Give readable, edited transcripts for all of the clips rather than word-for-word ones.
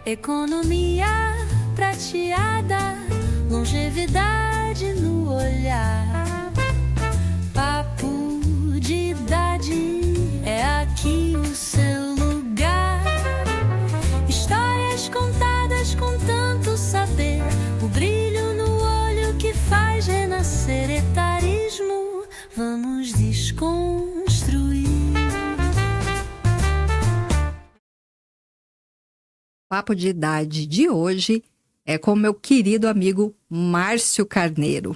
Economia prateada, longevidade no olhar. Papo de idade, é aqui o seu lugar. Histórias contadas com tanto saber, o brilho no olho que faz renascer etarismo. Vamos desconstruir. Papo de idade de hoje é com meu querido amigo Márcio Carneiro.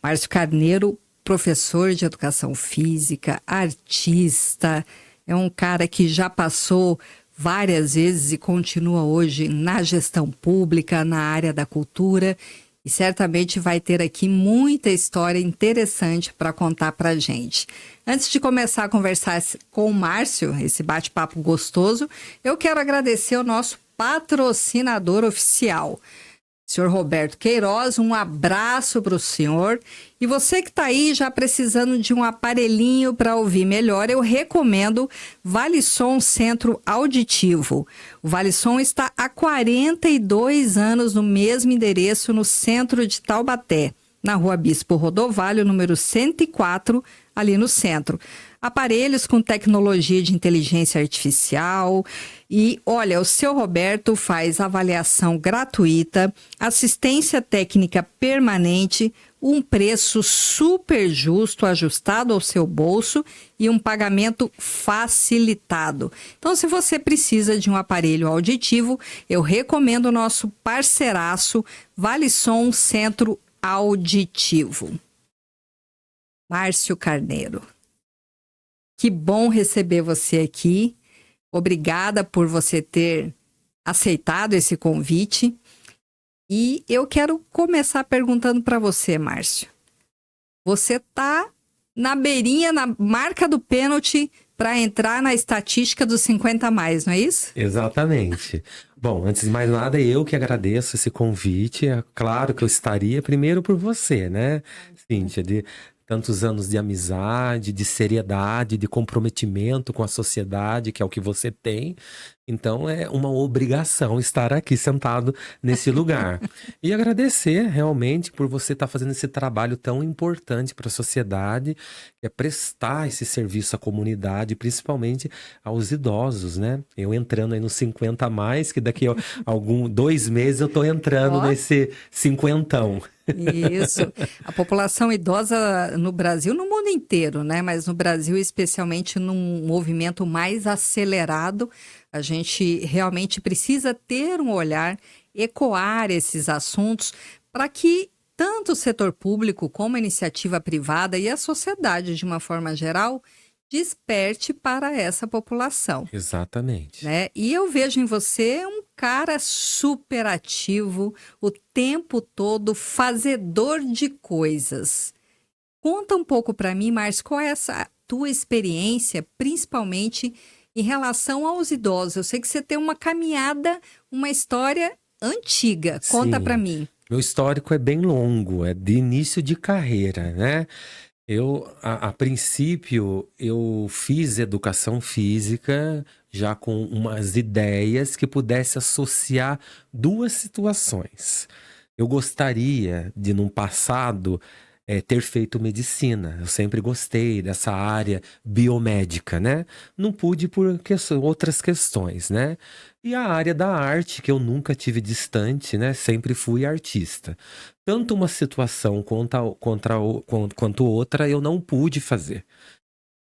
Márcio Carneiro, professor de educação física, artista, é um cara que já passou várias vezes e continua hoje na gestão pública, na área da cultura, e certamente vai ter aqui muita história interessante para contar para a gente. Antes de começar a conversar com o Márcio, esse bate-papo gostoso, eu quero agradecer o nosso patrocinador oficial, senhor Roberto Queiroz. Um abraço para o senhor. E você que está aí já precisando de um aparelhinho para ouvir melhor, eu recomendo Valisson Centro Auditivo. O Valisson está há 42 anos no mesmo endereço no centro de Taubaté, na Rua Bispo Rodovalho, número 104, ali no centro. Aparelhos com tecnologia de inteligência artificial. E, olha, o seu Roberto faz avaliação gratuita, assistência técnica permanente, um preço super justo, ajustado ao seu bolso e um pagamento facilitado. Então, se você precisa de um aparelho auditivo, eu recomendo o nosso parceiraço Valisson Centro Auditivo. Márcio Carneiro, que bom receber você aqui. Obrigada por você ter aceitado esse convite. E eu quero começar perguntando para você, Márcio. Você está na beirinha, na marca do pênalti para entrar na estatística dos 50 a mais, não é isso? Exatamente. Bom, antes de mais nada, eu que agradeço esse convite. É claro que eu estaria primeiro por você, né, Cíntia, de tantos anos de amizade, de seriedade, de comprometimento com a sociedade, que é o que você tem. Então, é uma obrigação estar aqui sentado nesse lugar. E agradecer realmente por você estar fazendo esse trabalho tão importante para a sociedade, que é prestar esse serviço à comunidade, principalmente aos idosos, né? Eu entrando aí nos 50 a mais, que daqui a 2 meses eu estou entrando nesse cinquentão. Isso. A população idosa no Brasil, no mundo inteiro, né? Mas no Brasil, especialmente num movimento mais acelerado, a gente realmente precisa ter um olhar, ecoar esses assuntos para que tanto o setor público como a iniciativa privada e a sociedade, de uma forma geral, desperte para essa população. Exatamente. Né? E eu vejo em você um cara super ativo, o tempo todo fazedor de coisas. Conta um pouco para mim, Márcio, qual é essa tua experiência, principalmente em relação aos idosos? Eu sei que você tem uma caminhada, uma história antiga. Conta para mim. Meu histórico é bem longo, é de início de carreira, né? A princípio, eu fiz educação física já com umas ideias que pudesse associar duas situações. Eu gostaria de, num passado, ter feito medicina. Eu sempre gostei dessa área biomédica, né? Não pude por outras questões, né? E a área da arte, que eu nunca tive distante, né? Sempre fui artista. Tanto uma situação quanto outra eu não pude fazer.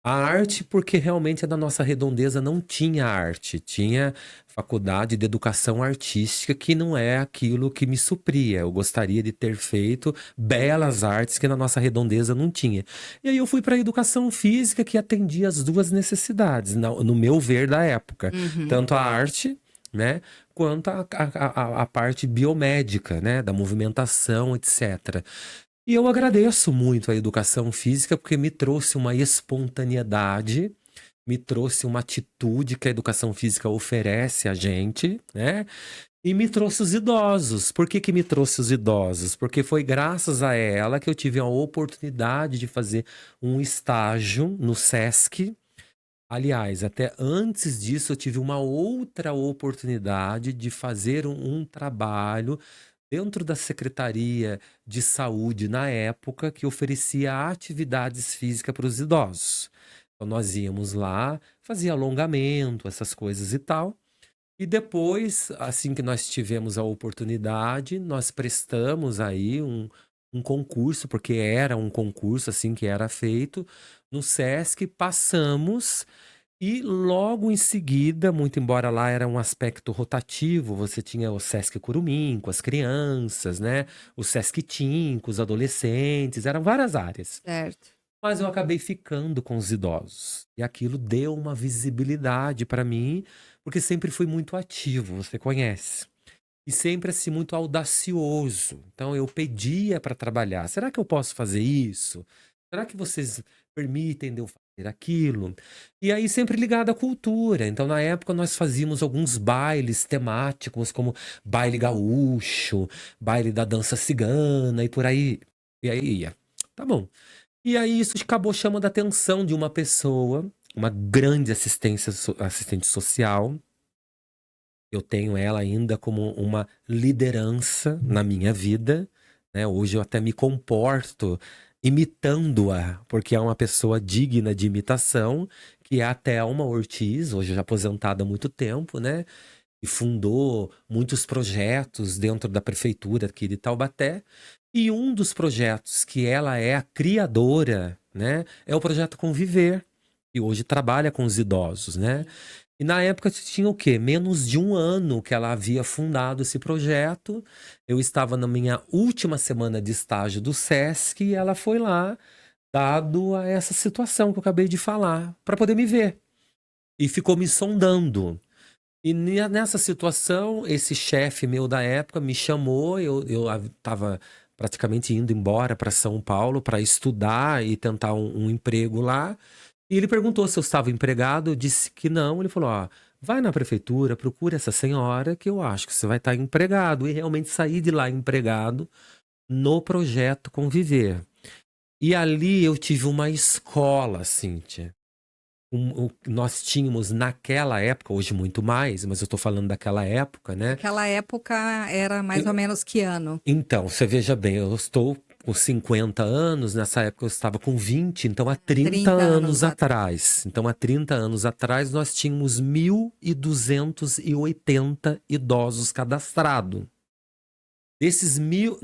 A arte, porque realmente na nossa redondeza não tinha arte, tinha faculdade de educação artística, que não é aquilo que me supria. Eu gostaria de ter feito belas artes que na nossa redondeza não tinha. E aí eu fui para a educação física, que atendia as duas necessidades, no meu ver da época. Tanto a arte, né, quanto a parte biomédica, né, da movimentação, etc. E eu agradeço muito a educação física porque me trouxe uma espontaneidade, me trouxe uma atitude que a educação física oferece a gente, né? E me trouxe os idosos. Por que me trouxe os idosos? Porque foi graças a ela que eu tive a oportunidade de fazer um estágio no SESC, Aliás, até antes disso, eu tive uma outra oportunidade de fazer um trabalho dentro da Secretaria de Saúde na época, que oferecia atividades físicas para os idosos. Então, nós íamos lá, fazia alongamento, essas coisas e tal. E depois, assim que nós tivemos a oportunidade, nós prestamos aí um concurso, porque era um concurso assim que era feito no SESC, passamos e logo em seguida, muito embora lá era um aspecto rotativo, você tinha o SESC Curumim com as crianças, né? O SESC Tim com os adolescentes, eram várias áreas. Certo. Mas eu acabei ficando com os idosos. E aquilo deu uma visibilidade para mim, porque sempre fui muito ativo, você conhece. E sempre assim, muito audacioso. Então eu pedia para trabalhar. Será que eu posso fazer isso? Será que vocês permitem de eu fazer aquilo? E aí sempre ligado à cultura. Então na época nós fazíamos alguns bailes temáticos, como baile gaúcho, baile da dança cigana e por aí. E aí ia. Tá bom. E aí isso acabou chamando a atenção de uma pessoa, uma grande assistente social. Eu tenho ela ainda como uma liderança na minha vida, né? Hoje eu até me comporto imitando-a, porque é uma pessoa digna de imitação, que é a Thelma Ortiz, hoje já aposentada há muito tempo, né? E fundou muitos projetos dentro da prefeitura aqui de Taubaté. E um dos projetos que ela é a criadora, né, é o projeto Conviver, que hoje trabalha com os idosos, né? E na época tinha o quê? Menos de um ano que ela havia fundado esse projeto. Eu estava na minha última semana de estágio do SESC e ela foi lá, dado a essa situação que eu acabei de falar, para poder me ver. E ficou me sondando. E nessa situação, esse chefe meu da época me chamou, eu estava praticamente indo embora para São Paulo para estudar e tentar um emprego lá. E ele perguntou se eu estava empregado, eu disse que não. Ele falou: ó, vai na prefeitura, procura essa senhora que eu acho que você vai estar empregado. E realmente saí de lá empregado no projeto Conviver. E ali eu tive uma escola, Cíntia. Nós tínhamos naquela época, hoje muito mais, mas eu estou falando daquela época, né? Naquela época era mais ou menos que ano? Então, você veja bem, eu estou com 50 anos, nessa época eu estava com 20, então há 30 anos atrás. Então, há 30 anos atrás, nós tínhamos 1.280 idosos cadastrados. Desses 1.000,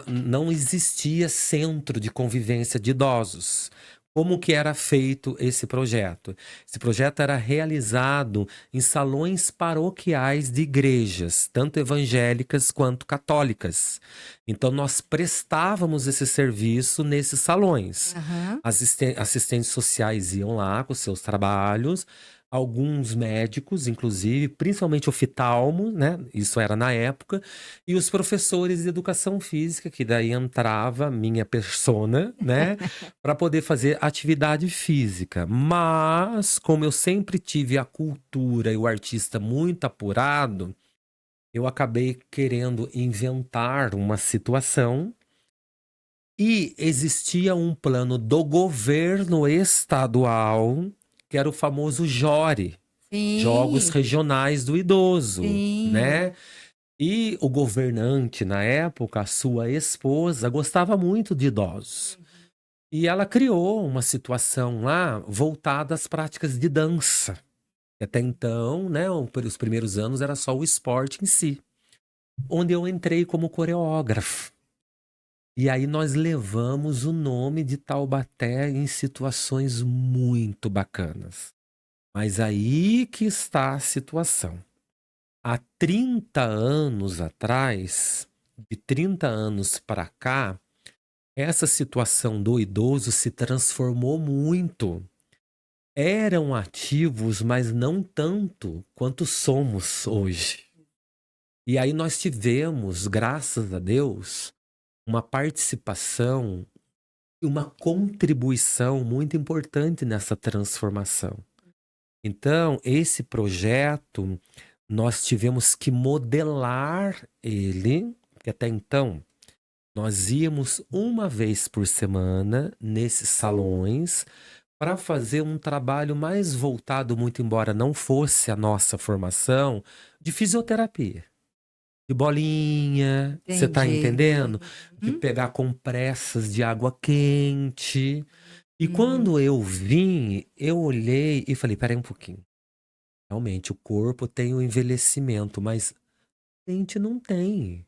não existia centro de convivência de idosos. Como que era feito esse projeto? Esse projeto era realizado em salões paroquiais de igrejas, tanto evangélicas quanto católicas. Então, nós prestávamos esse serviço nesses salões. Aham. Assistentes sociais iam lá com seus trabalhos, alguns médicos, inclusive, principalmente oftalmo, né? Isso era na época, e os professores de educação física, que daí entrava minha persona, né? Para poder fazer atividade física. Mas, como eu sempre tive a cultura e o artista muito apurado, eu acabei querendo inventar uma situação. E existia um plano do governo estadual, que era o famoso JORE, Sim, Jogos Regionais do Idoso, sim. né? E o governante, na época, a sua esposa, gostava muito de idosos. E ela criou uma situação lá voltada às práticas de dança. E até então, né, os primeiros anos era só o esporte em si. Onde eu entrei como coreógrafo. E aí nós levamos o nome de Taubaté em situações muito bacanas. Mas aí que está a situação. Há 30 anos atrás, de 30 anos para cá, essa situação do idoso se transformou muito. Eram ativos, mas não tanto quanto somos hoje. E aí nós tivemos, graças a Deus, uma participação e uma contribuição muito importante nessa transformação. Então, esse projeto, nós tivemos que modelar ele, porque até então, nós íamos uma vez por semana nesses salões para fazer um trabalho mais voltado, muito embora não fosse a nossa formação, de fisioterapia. De bolinha, você tá Entendi. entendendo? De Uhum. pegar compressas de água quente. E Hum. quando eu vim, eu olhei e falei, peraí um pouquinho. Realmente, o corpo tem o envelhecimento, mas a mente não tem.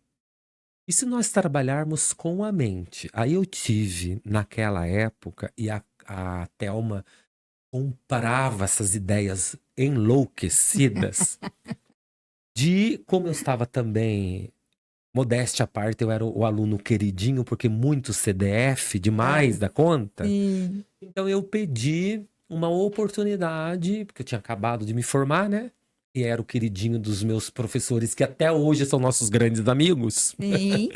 E se nós trabalharmos com a mente? Aí eu tive, naquela época, e a Thelma comprava essas ideias enlouquecidas de como eu estava também, modéstia à parte, eu era o aluno queridinho, porque muito CDF, Ah, demais da conta. sim. Então eu pedi uma oportunidade, porque eu tinha acabado de me formar, né? E era o queridinho dos meus professores, que até hoje são nossos grandes amigos, Sim.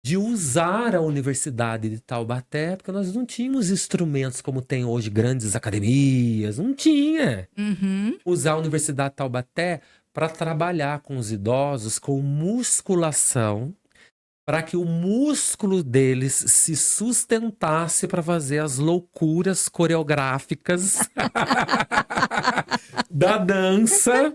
de usar a Universidade de Taubaté, porque nós não tínhamos instrumentos como tem hoje, grandes academias, não tinha. Uhum. Usar a Universidade de Taubaté para trabalhar com os idosos com musculação, para que o músculo deles se sustentasse para fazer as loucuras coreográficas da dança,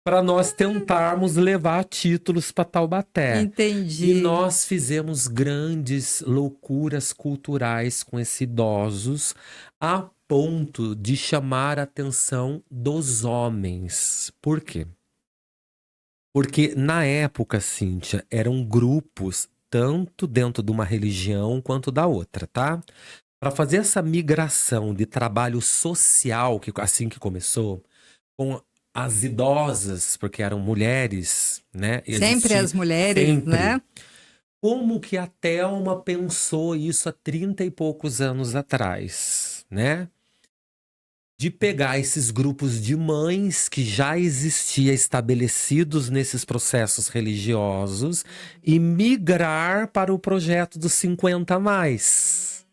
para nós tentarmos levar títulos para Taubaté. E Entendi. nós fizemos grandes loucuras culturais com esses idosos, a ponto de chamar a atenção dos homens. Por quê? Porque na época, Cíntia, eram grupos tanto dentro de uma religião quanto da outra, tá? Para fazer essa migração de trabalho social, que assim que começou, com as idosas, porque eram mulheres, né? Sempre Existia as mulheres, sempre. né? Como que a Thelma pensou isso há 30 e poucos anos atrás, né? De pegar esses grupos de mães que já existiam estabelecidos nesses processos religiosos e migrar para o projeto dos 50 a mais.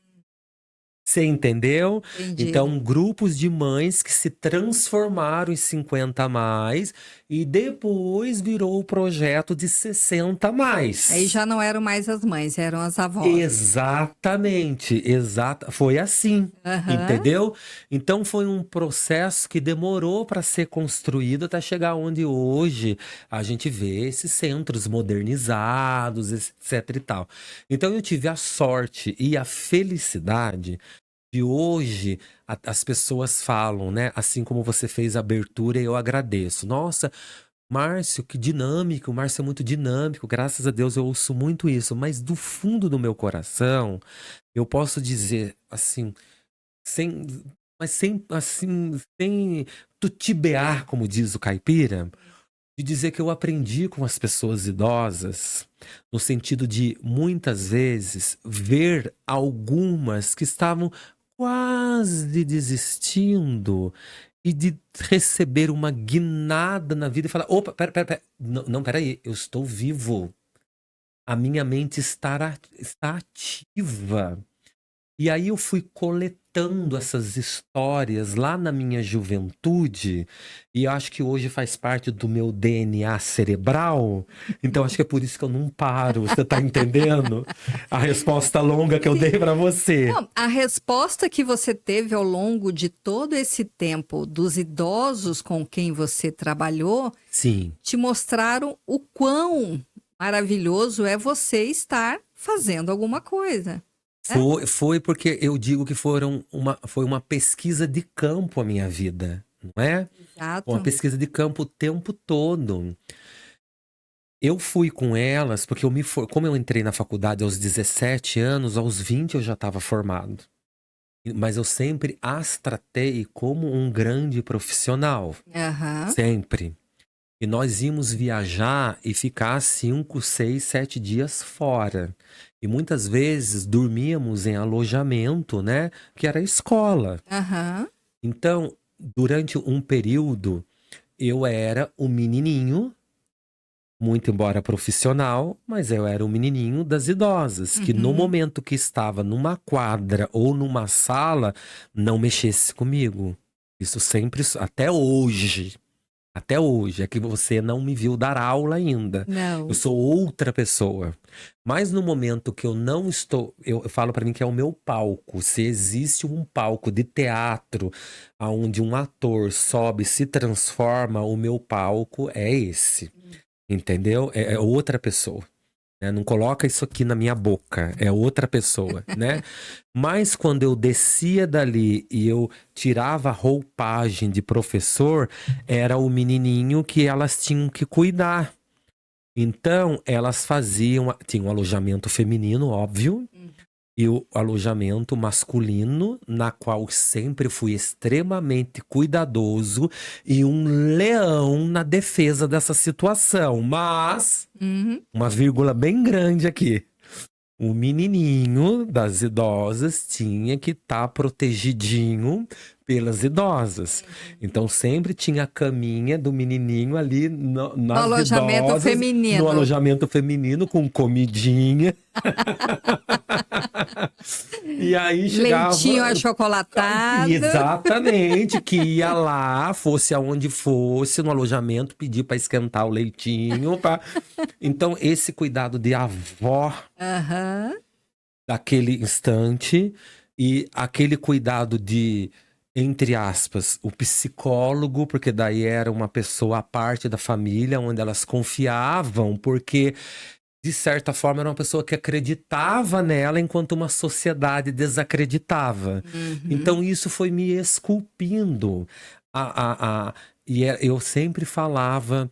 Você entendeu? Entendi. Então, grupos de mães que se transformaram em 50 a mais e depois virou o projeto de 60 a mais. Aí já não eram mais as mães, eram as avós. Exatamente, foi assim, Aham. entendeu? Então foi um processo que demorou para ser construído até chegar onde hoje a gente vê esses centros modernizados, etc e tal. Então eu tive a sorte e a felicidade de hoje as pessoas falam, né? Assim como você fez a abertura, eu agradeço. Nossa, Márcio, que dinâmico, o Márcio é muito dinâmico, graças a Deus eu ouço muito isso, mas do fundo do meu coração, eu posso dizer assim, sem, sem tutibear, como diz o caipira, de dizer que eu aprendi com as pessoas idosas, no sentido de muitas vezes ver algumas que estavam quase desistindo e de receber uma guinada na vida e falar: opa, pera. Não, peraí, eu estou vivo. A minha mente está ativa. E aí eu fui coletando essas histórias lá na minha juventude, e eu acho que hoje faz parte do meu DNA cerebral, então acho que é por isso que eu não paro, você tá entendendo? A resposta longa que eu dei para você. Não, a resposta que você teve ao longo de todo esse tempo dos idosos com quem você trabalhou Sim, te mostraram o quão maravilhoso é você estar fazendo alguma coisa. foi porque eu digo que foi uma pesquisa de campo a minha vida, não é? Uma Exato. pesquisa de campo o tempo todo. Eu fui com elas porque como eu entrei na faculdade aos 17 anos, aos 20 eu já estava formado. Mas eu sempre as tratei como um grande profissional. Aham. Sempre. E nós íamos viajar e ficar 5, 6, 7 dias fora. E muitas vezes dormíamos em alojamento, né? Que era a escola. Aham. Então, durante um período, eu era o menininho, muito embora profissional, mas eu era o menininho das idosas, que no Uhum. momento que estava numa quadra ou numa sala, não mexesse comigo. Isso sempre, até hoje. Até hoje. É que você não me viu dar aula ainda. Não. Eu sou outra pessoa. Mas no momento que eu não estou, eu falo pra mim que é o meu palco. Se existe um palco de teatro onde um ator sobe e se transforma, o meu palco é esse. Entendeu? É outra pessoa. Né? Não coloca isso aqui na minha boca, é outra pessoa, né? Mas quando eu descia dali e eu tirava a roupagem de professor, era o menininho que elas tinham que cuidar. Então, elas faziam, tinha um alojamento feminino, óbvio, e o alojamento masculino, na qual sempre fui extremamente cuidadoso e um leão na defesa dessa situação. Mas, uma vírgula bem grande aqui. O menininho das idosas tinha que estar protegidinho pelas idosas. Então sempre tinha a caminha do menininho ali nas alojamento idosas, feminino. no alojamento feminino com comidinha. E aí chegava... Leitinho achocolatado. Exatamente, que ia lá, fosse aonde fosse, no alojamento, pedir para esquentar o leitinho. Então, esse cuidado de avó daquele instante e aquele cuidado de, entre aspas, o psicólogo, porque daí era uma pessoa à parte da família, onde elas confiavam, porque... de certa forma, era uma pessoa que acreditava nela enquanto uma sociedade desacreditava. Então, isso foi me esculpindo. Eu sempre falava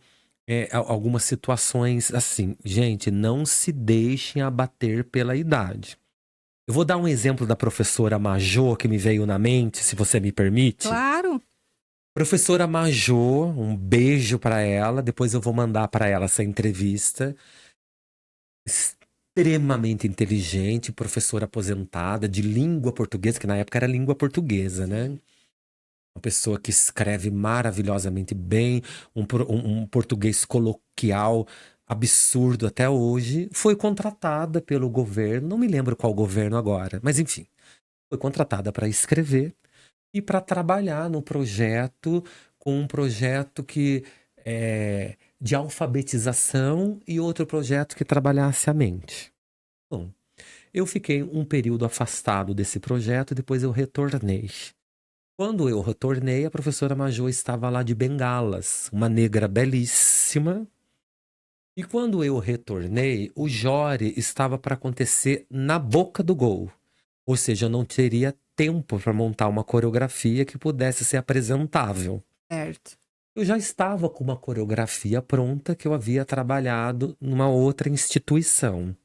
algumas situações assim, gente, não se deixem abater pela idade. Eu vou dar um exemplo da professora Majô que me veio na mente, se você me permite. Claro. Professora Majô, um beijo para ela, depois eu vou mandar para ela essa entrevista. Extremamente inteligente, professora aposentada de língua portuguesa, que na época era língua portuguesa, né? Uma pessoa que escreve maravilhosamente bem, um português coloquial absurdo até hoje. Foi contratada pelo governo, não me lembro qual governo agora, mas enfim, foi contratada para escrever e para trabalhar no projeto, com um projeto que de alfabetização e outro projeto que trabalhasse a mente. Bom, eu fiquei um período afastado desse projeto e depois eu retornei. Quando eu retornei, a professora Majô estava lá de bengalas, uma negra belíssima. E quando eu retornei, o jore estava para acontecer na boca do gol. Ou seja, eu não teria tempo para montar uma coreografia que pudesse ser apresentável. Certo. Eu já estava com uma coreografia pronta que eu havia trabalhado numa outra instituição.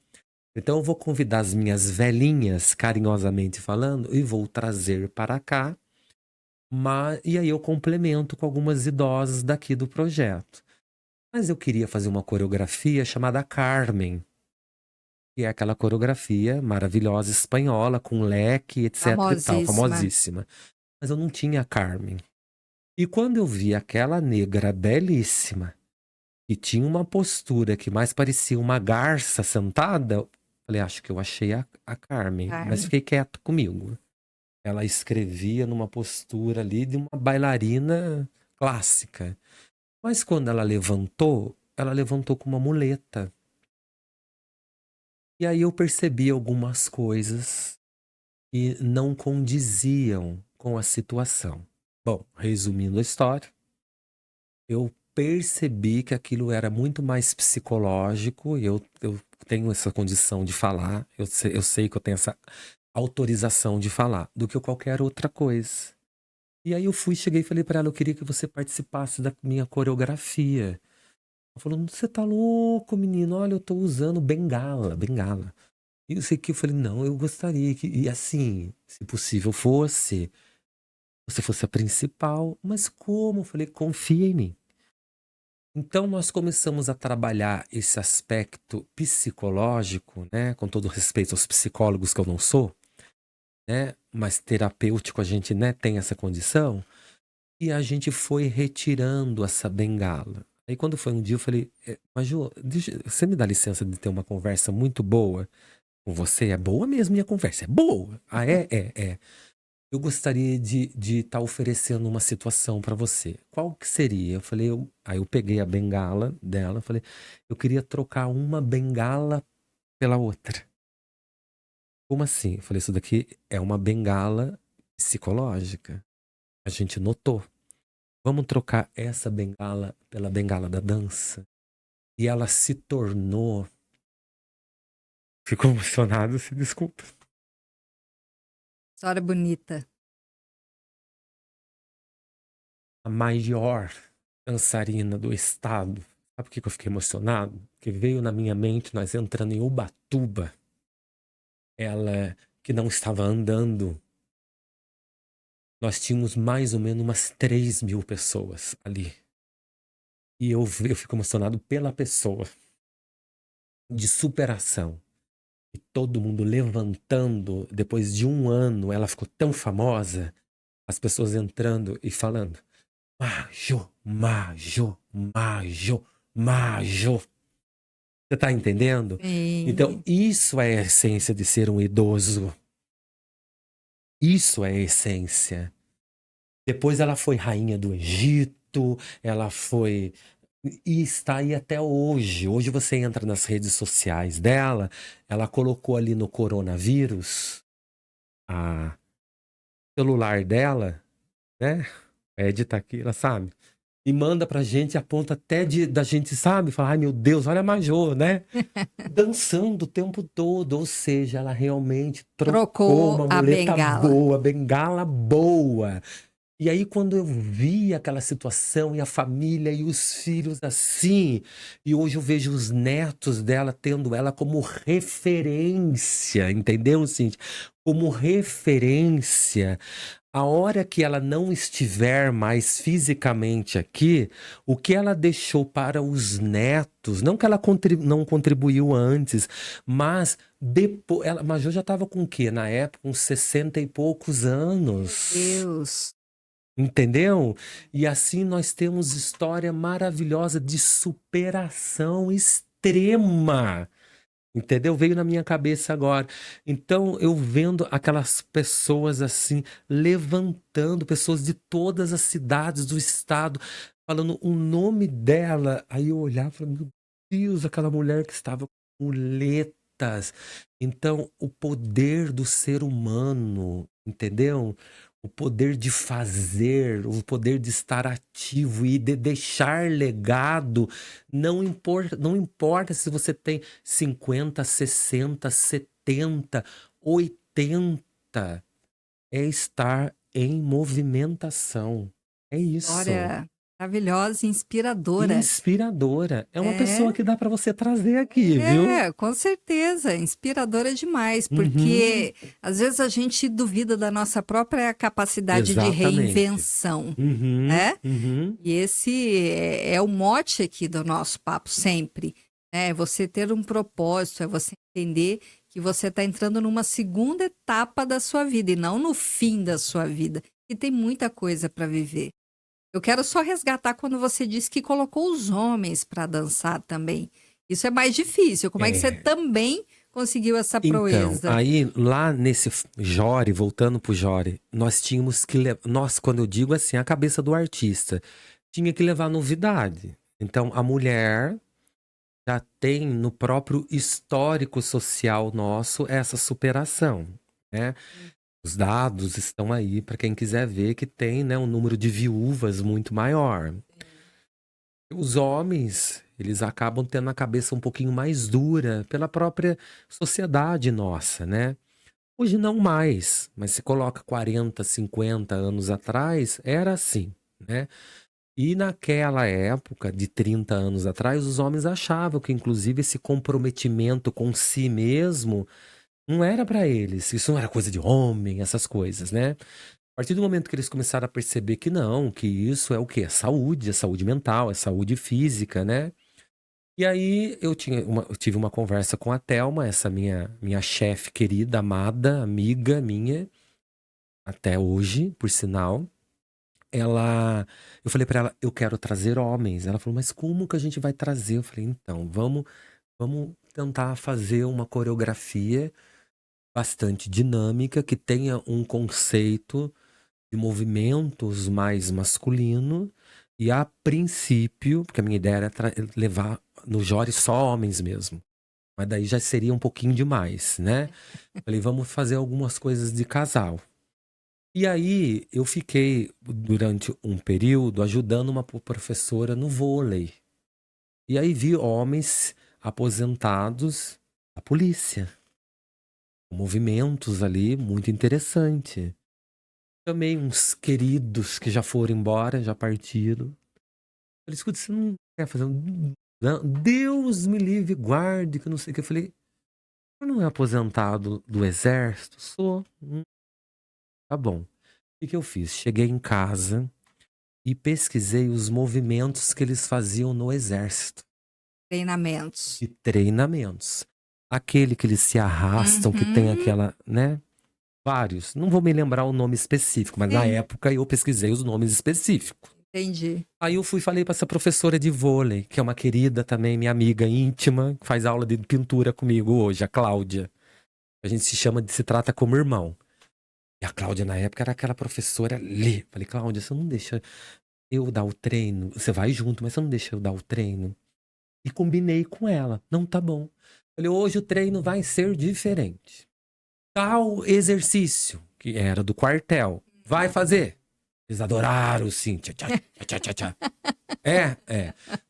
Então eu vou convidar as minhas velhinhas, carinhosamente falando, e vou trazer para cá. E aí eu complemento com algumas idosas daqui do projeto. Mas eu queria fazer uma coreografia chamada Carmen, que é aquela coreografia maravilhosa espanhola, com leque, etc. e tal, famosíssima. Mas eu não tinha a Carmen. E quando eu vi aquela negra belíssima, que tinha uma postura que mais parecia uma garça sentada, eu falei, acho que eu achei a Carmen. Mas fiquei quieto comigo. Ela escrevia numa postura ali de uma bailarina clássica. Mas quando ela levantou com uma muleta. E aí eu percebi algumas coisas que não condiziam com a situação. Bom, resumindo a história, eu percebi que aquilo era muito mais psicológico, e eu tenho essa condição de falar, eu sei que eu tenho essa autorização de falar, do que qualquer outra coisa. E aí eu cheguei e falei para ela, eu queria que você participasse da minha coreografia. Ela falou, você tá louco, menino, olha, eu tô usando bengala. E eu sei que eu falei, não, eu gostaria que, e assim, se possível fosse... você fosse a principal, mas como? Eu falei, confia em mim. Então nós começamos a trabalhar esse aspecto psicológico, né? Com todo respeito aos psicólogos que eu não sou, né? Mas terapêutico a gente, né, tem essa condição. E a gente foi retirando essa bengala. Aí quando foi um dia eu falei, Majô, você me dá licença de ter uma conversa muito boa com você? É boa mesmo minha conversa, é boa. Ah, é. eu gostaria de estar oferecendo uma situação para você. Qual que seria? Eu falei, aí eu peguei a bengala dela, falei, eu queria trocar uma bengala pela outra. Como assim? Eu falei, isso daqui é uma bengala psicológica. A gente notou. Vamos trocar essa bengala pela bengala da dança? E ela se tornou. Ficou emocionado, se desculpa. História bonita. A maior dançarina do estado. Sabe por que eu fiquei emocionado? Porque veio na minha mente, nós entrando em Ubatuba. Ela que não estava andando. Nós tínhamos mais ou menos umas 3.000 pessoas ali. E eu fico emocionado pela pessoa. De superação. E todo mundo levantando. Depois de 1 ano, ela ficou tão famosa. As pessoas entrando e falando: Maju, Maju, Maju, Maju. Você tá entendendo? Então, Sim. isso é a essência de ser um idoso. Isso é a essência. Depois ela foi rainha do Egito, ela foi... E está aí até hoje. Hoje você entra nas redes sociais dela, ela colocou ali no coronavírus a celular dela, né? A Ed tá aqui, ela sabe. E manda pra gente, a ponto até da gente, sabe? Falar, ai meu Deus, olha a Majô, né? Dançando o tempo todo. Ou seja, ela realmente trocou Trocou uma a muleta bengala. boa, bengala boa. E aí, quando eu vi aquela situação e a família e os filhos assim, e hoje eu vejo os netos dela tendo ela como referência, entendeu, Cintia? Como referência. A hora que ela não estiver mais fisicamente aqui, o que ela deixou para os netos, não que ela não contribuiu antes, mas depois, ela, Majô já estava com o quê? Na época, uns 60 e poucos anos. Deus. Entendeu? E assim nós temos história maravilhosa de superação extrema. Entendeu? Veio na minha cabeça agora. Então, eu vendo aquelas pessoas assim, levantando, pessoas de todas as cidades do estado, falando o nome dela. Aí eu olhava e falava, meu Deus, aquela mulher que estava com muletas. Então, o poder do ser humano, entendeu? O poder de fazer, o poder de estar ativo e de deixar legado, não importa se você tem 50, 60, 70, 80, é estar em movimentação. É isso. História maravilhosa, inspiradora. Inspiradora. É uma pessoa É, que dá para você trazer aqui, viu? com certeza, inspiradora demais, Uhum, porque às vezes a gente duvida da nossa própria capacidade de exatamente. reinvenção, Uhum, né? uhum. E esse é o mote aqui do nosso papo sempre, né? É você ter um propósito, é você entender que você está entrando numa segunda etapa da sua vida e não no fim da sua vida, e tem muita coisa para viver. Eu quero só resgatar quando você disse que colocou os homens para dançar também. Isso é mais difícil. Como é que você É. também conseguiu essa Então, proeza? aí lá nesse Jore, voltando pro Jore, nós tínhamos que levar. Nós, quando eu digo assim, a cabeça do artista, tinha que levar novidade. Então, a mulher já tem no próprio histórico social nosso essa superação, né? Os dados estão aí para quem quiser ver que tem, né, um número de viúvas muito maior. Os homens, eles acabam tendo a cabeça um pouquinho mais dura pela própria sociedade nossa, né? Hoje não mais, mas se coloca 40, 50 anos atrás, era assim, né? E naquela época, de 30 anos atrás, os homens achavam que, inclusive, esse comprometimento com si mesmo não era para eles. Isso não era coisa de homem, essas coisas, né? A partir do momento que eles começaram a perceber que não, que isso é o quê? É saúde mental, é saúde física, né? E aí eu tive uma conversa com a Thelma, essa minha chefe querida, amada, amiga minha, até hoje, por sinal. Eu falei pra ela, eu quero trazer homens. Ela falou, mas como que a gente vai trazer? Eu falei, então, vamos tentar fazer uma coreografia bastante dinâmica, que tenha um conceito de movimentos mais masculino. E a princípio, porque a minha ideia era levar no Jori só homens mesmo. Mas daí já seria um pouquinho demais, né? Falei, vamos fazer algumas coisas de casal. E aí eu fiquei, durante um período, ajudando uma professora no vôlei. E aí vi homens aposentados da polícia. Movimentos ali muito interessante. Chamei uns queridos que já foram embora, já partiram. Falei, escuta, você não quer fazer um... Não, Deus me livre, guarde, que eu não sei o que. Eu falei, eu não é aposentado do exército? Sou. Tá bom. O que eu fiz? Cheguei em casa e pesquisei os movimentos que eles faziam no exército. Treinamentos. E treinamentos. Aquele que eles se arrastam, que tem aquela, né? Vários. Não vou me lembrar o nome específico, mas na época eu pesquisei os nomes específicos. Entendi. Aí eu falei para essa professora de vôlei, que é uma querida também, minha amiga íntima, que faz aula de pintura comigo hoje, a Cláudia. A gente se trata como irmão. E a Cláudia, na época, era aquela professora ali. Falei, Cláudia, você não deixa eu dar o treino? Você vai junto, mas você não deixa eu dar o treino? E combinei com ela. Não, tá bom. Falei, hoje o treino vai ser diferente. Tal exercício, que era do quartel, vai fazer. Eles adoraram, sim. Tchá, tchá, tchá, tchá, tchá.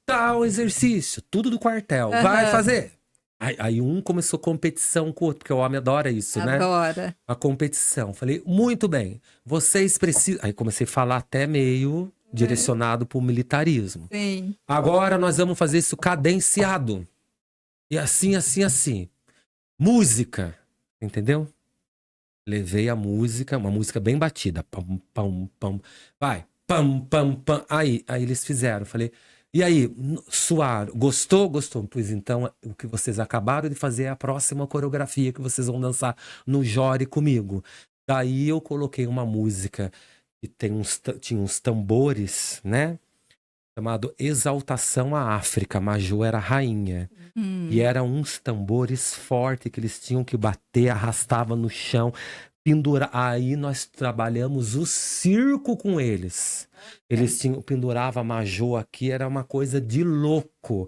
Tal exercício, tudo do quartel, vai fazer. Aí um começou competição com o outro, porque o homem adora isso, né? Adora. A competição. Falei, muito bem, vocês precisam... Aí comecei a falar até meio direcionado pro militarismo. Sim. Agora nós vamos fazer isso cadenciado. E assim, assim, assim. Música, entendeu? Levei a música, uma música bem batida. Pam, pam, pam. Vai, pam, pam, pam. Aí eles fizeram. Falei, e aí, suaram. Gostou? Gostou. Pois então, o que vocês acabaram de fazer é a próxima coreografia que vocês vão dançar no Jori comigo. Daí eu coloquei uma música que tinha uns tambores, né? Chamado Exaltação à África. Majô era a rainha. E eram uns tambores fortes que eles tinham que bater, arrastava no chão, pendurar. Aí nós trabalhamos o circo com eles. Eles pendurava a majô aqui, era uma coisa de louco.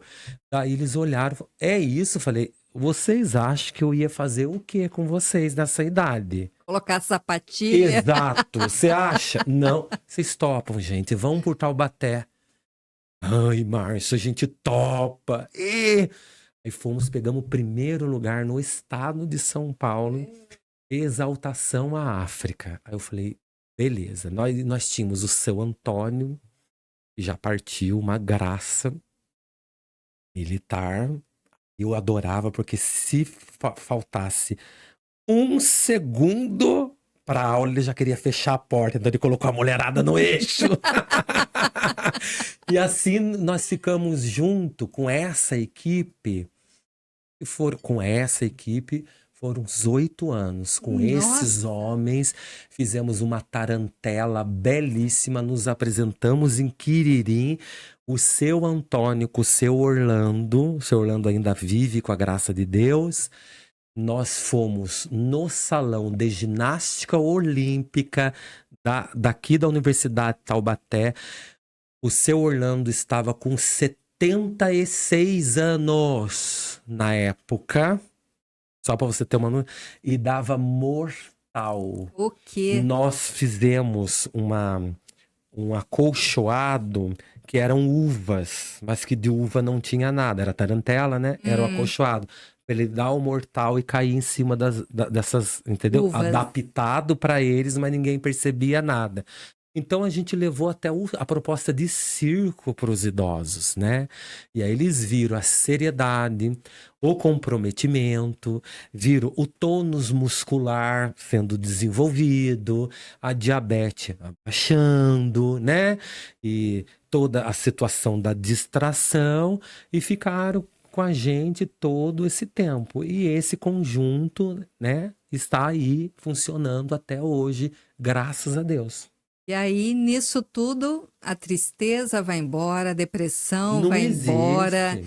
Daí eles olharam, é isso? Falei, vocês acham que eu ia fazer o quê com vocês nessa idade? Colocar sapatilha. Exato, você acha? Não, vocês topam, gente, vão por Taubaté. Ai, Márcio, a gente topa. Aí fomos, pegamos o primeiro lugar no estado de São Paulo, Exaltação à África. Aí eu falei, beleza. Nós tínhamos o seu Antônio, que já partiu, uma graça militar. Eu adorava, porque se faltasse um segundo para aula, ele já queria fechar a porta. Então ele colocou a mulherada no eixo. E assim nós ficamos junto com essa equipe. Foram uns 8 anos. Com esses homens, fizemos uma tarantela belíssima. Nos apresentamos em Quiririm. O seu Antônio com o seu Orlando. O seu Orlando ainda vive, com a graça de Deus. Nós fomos no salão de ginástica olímpica daqui da Universidade de Taubaté. O seu Orlando estava com 76 anos na época, só para você ter uma noção, e dava mortal. O quê? Nós fizemos um acolchoado que eram uvas, mas que de uva não tinha nada, era tarantela, né? Era o acolchoado. Pra ele dar o mortal e cair em cima dessas, entendeu? Uvas. Adaptado para eles, mas ninguém percebia nada. Então a gente levou até a proposta de circo para os idosos, né? E aí eles viram a seriedade, o comprometimento, viram o tônus muscular sendo desenvolvido, a diabetes abaixando, né? E toda a situação da distração, e ficaram com a gente todo esse tempo. E esse conjunto, né, está aí funcionando até hoje, graças a Deus. E aí, nisso tudo, a tristeza vai embora, a depressão Não vai existe. embora,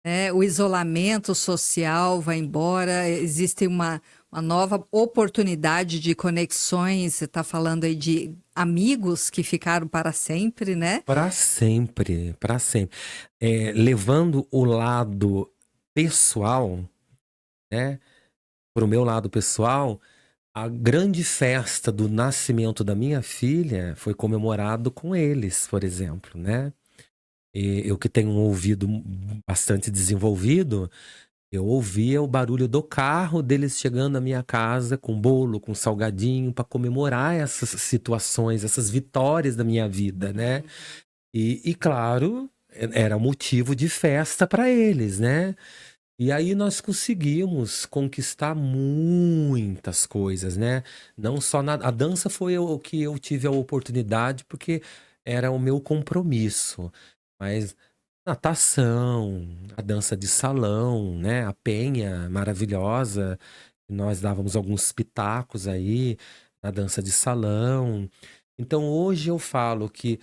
né? O isolamento social vai embora. Existe uma uma nova oportunidade de conexões. Você está falando aí de amigos que ficaram para sempre, né? Para sempre, para sempre. Levando o lado pessoal, né? Para o meu lado pessoal, a grande festa do nascimento da minha filha foi comemorado com eles, por exemplo, né? E eu que tenho um ouvido bastante desenvolvido, eu ouvia o barulho do carro deles chegando na minha casa com bolo, com salgadinho, para comemorar essas situações, essas vitórias da minha vida, né? E claro, era motivo de festa para eles, né? E aí nós conseguimos conquistar muitas coisas, né? Não só a dança foi o que eu tive a oportunidade, porque era o meu compromisso. Mas natação, a dança de salão, né? A penha maravilhosa, nós dávamos alguns pitacos aí na dança de salão. Então hoje eu falo que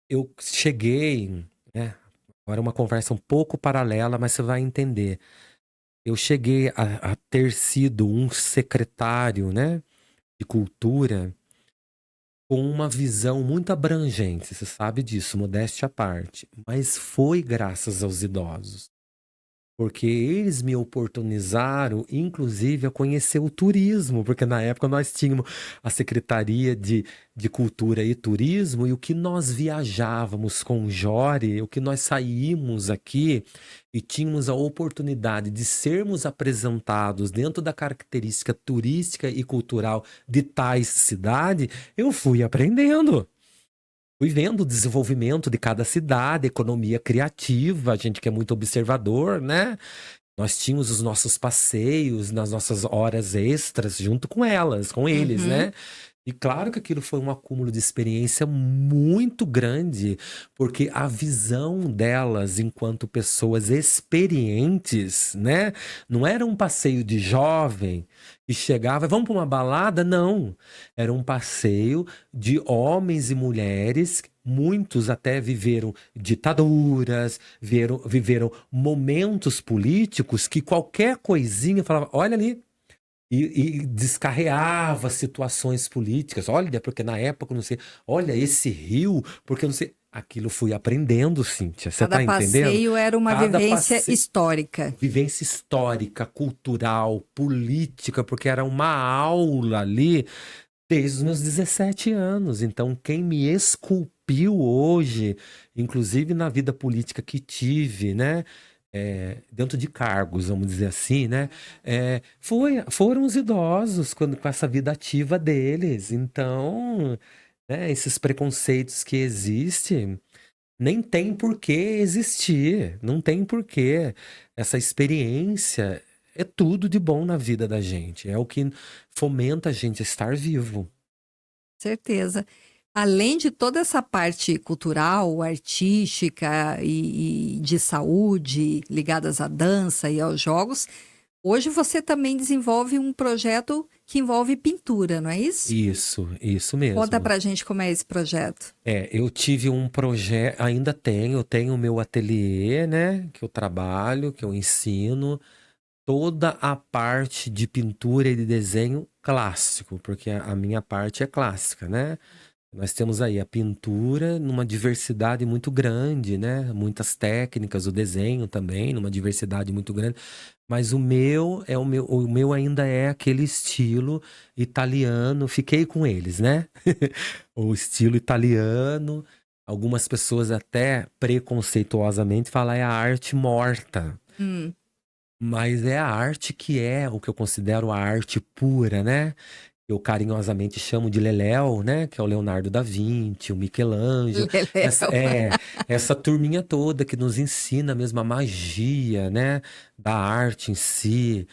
eu cheguei, né? Agora é uma conversa um pouco paralela, mas você vai entender. Eu cheguei a ter sido um secretário, né, de cultura com uma visão muito abrangente, você sabe disso, modéstia à parte. Mas foi graças aos idosos. Porque eles me oportunizaram, inclusive, a conhecer o turismo, porque na época nós tínhamos a Secretaria de Cultura e Turismo, e o que nós viajávamos com o Jori, o que nós saímos aqui e tínhamos a oportunidade de sermos apresentados dentro da característica turística e cultural de tais cidades, eu fui aprendendo. Fui vendo o desenvolvimento de cada cidade, economia criativa, a gente que é muito observador, né? Nós tínhamos os nossos passeios nas nossas horas extras junto com elas, com eles, né? E claro que aquilo foi um acúmulo de experiência muito grande, porque a visão delas enquanto pessoas experientes, né? Não era um passeio de jovem que chegava, vamos para uma balada? Não. Era um passeio de homens e mulheres, muitos até viveram ditaduras, viveram momentos políticos que qualquer coisinha falava, olha ali. E descarreava situações políticas. Olha, porque na época, não sei, olha esse rio, porque não sei. Aquilo fui aprendendo, Cíntia. Você tá Cada entendendo? passeio era uma Cada vivência passeio- histórica. Vivência histórica, cultural, política, porque era uma aula ali desde os meus 17 anos. Então, quem me esculpiu hoje, inclusive na vida política que tive, né? Dentro de cargos, vamos dizer assim, né? Foram os idosos com essa vida ativa deles. Então, né, esses preconceitos que existem, nem tem por que existir. Não tem por que. Essa experiência é tudo de bom na vida da gente. É o que fomenta a gente a estar vivo. Certeza. Além de toda essa parte cultural, artística e de saúde ligadas à dança e aos jogos, hoje você também desenvolve um projeto que envolve pintura, não é isso? Isso mesmo. Conta pra gente como é esse projeto. Eu tive um projeto, eu tenho o meu ateliê, né, que eu trabalho, que eu ensino, toda a parte de pintura e de desenho clássico, porque a minha parte é clássica, né? Nós temos aí a pintura numa diversidade muito grande, né? Muitas técnicas, o desenho também numa diversidade muito grande. Mas o meu ainda é aquele estilo italiano. Fiquei com eles, né? O estilo italiano. Algumas pessoas até preconceituosamente falam é a arte morta. Mas é a arte que é o que eu considero a arte pura, né? Eu carinhosamente chamo de Leléu, né? Que é o Leonardo da Vinci, o Michelangelo. Essa turminha toda que nos ensina mesmo a magia, né? Da arte em si.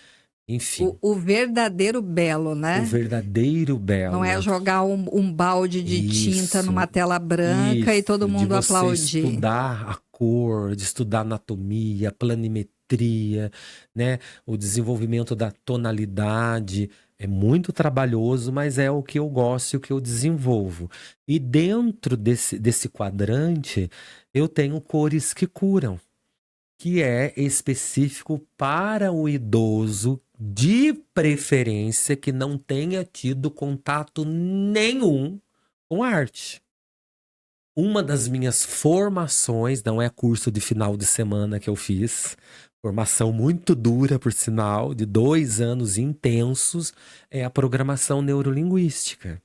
Enfim, O verdadeiro belo, o né? verdadeiro belo. Não é jogar um balde de tinta Isso, numa tela branca e todo mundo de você aplaudir. estudar a cor, de estudar anatomia, planimetria, né? O desenvolvimento da tonalidade é muito trabalhoso, mas é o que eu gosto e o que eu desenvolvo. E dentro desse quadrante, eu tenho cores que curam, que é específico para o idoso de preferência que não tenha tido contato nenhum com arte. Uma das minhas formações, não é curso de final de semana que eu fiz, formação muito dura, por sinal, de 2 anos intensos, é a programação neurolinguística.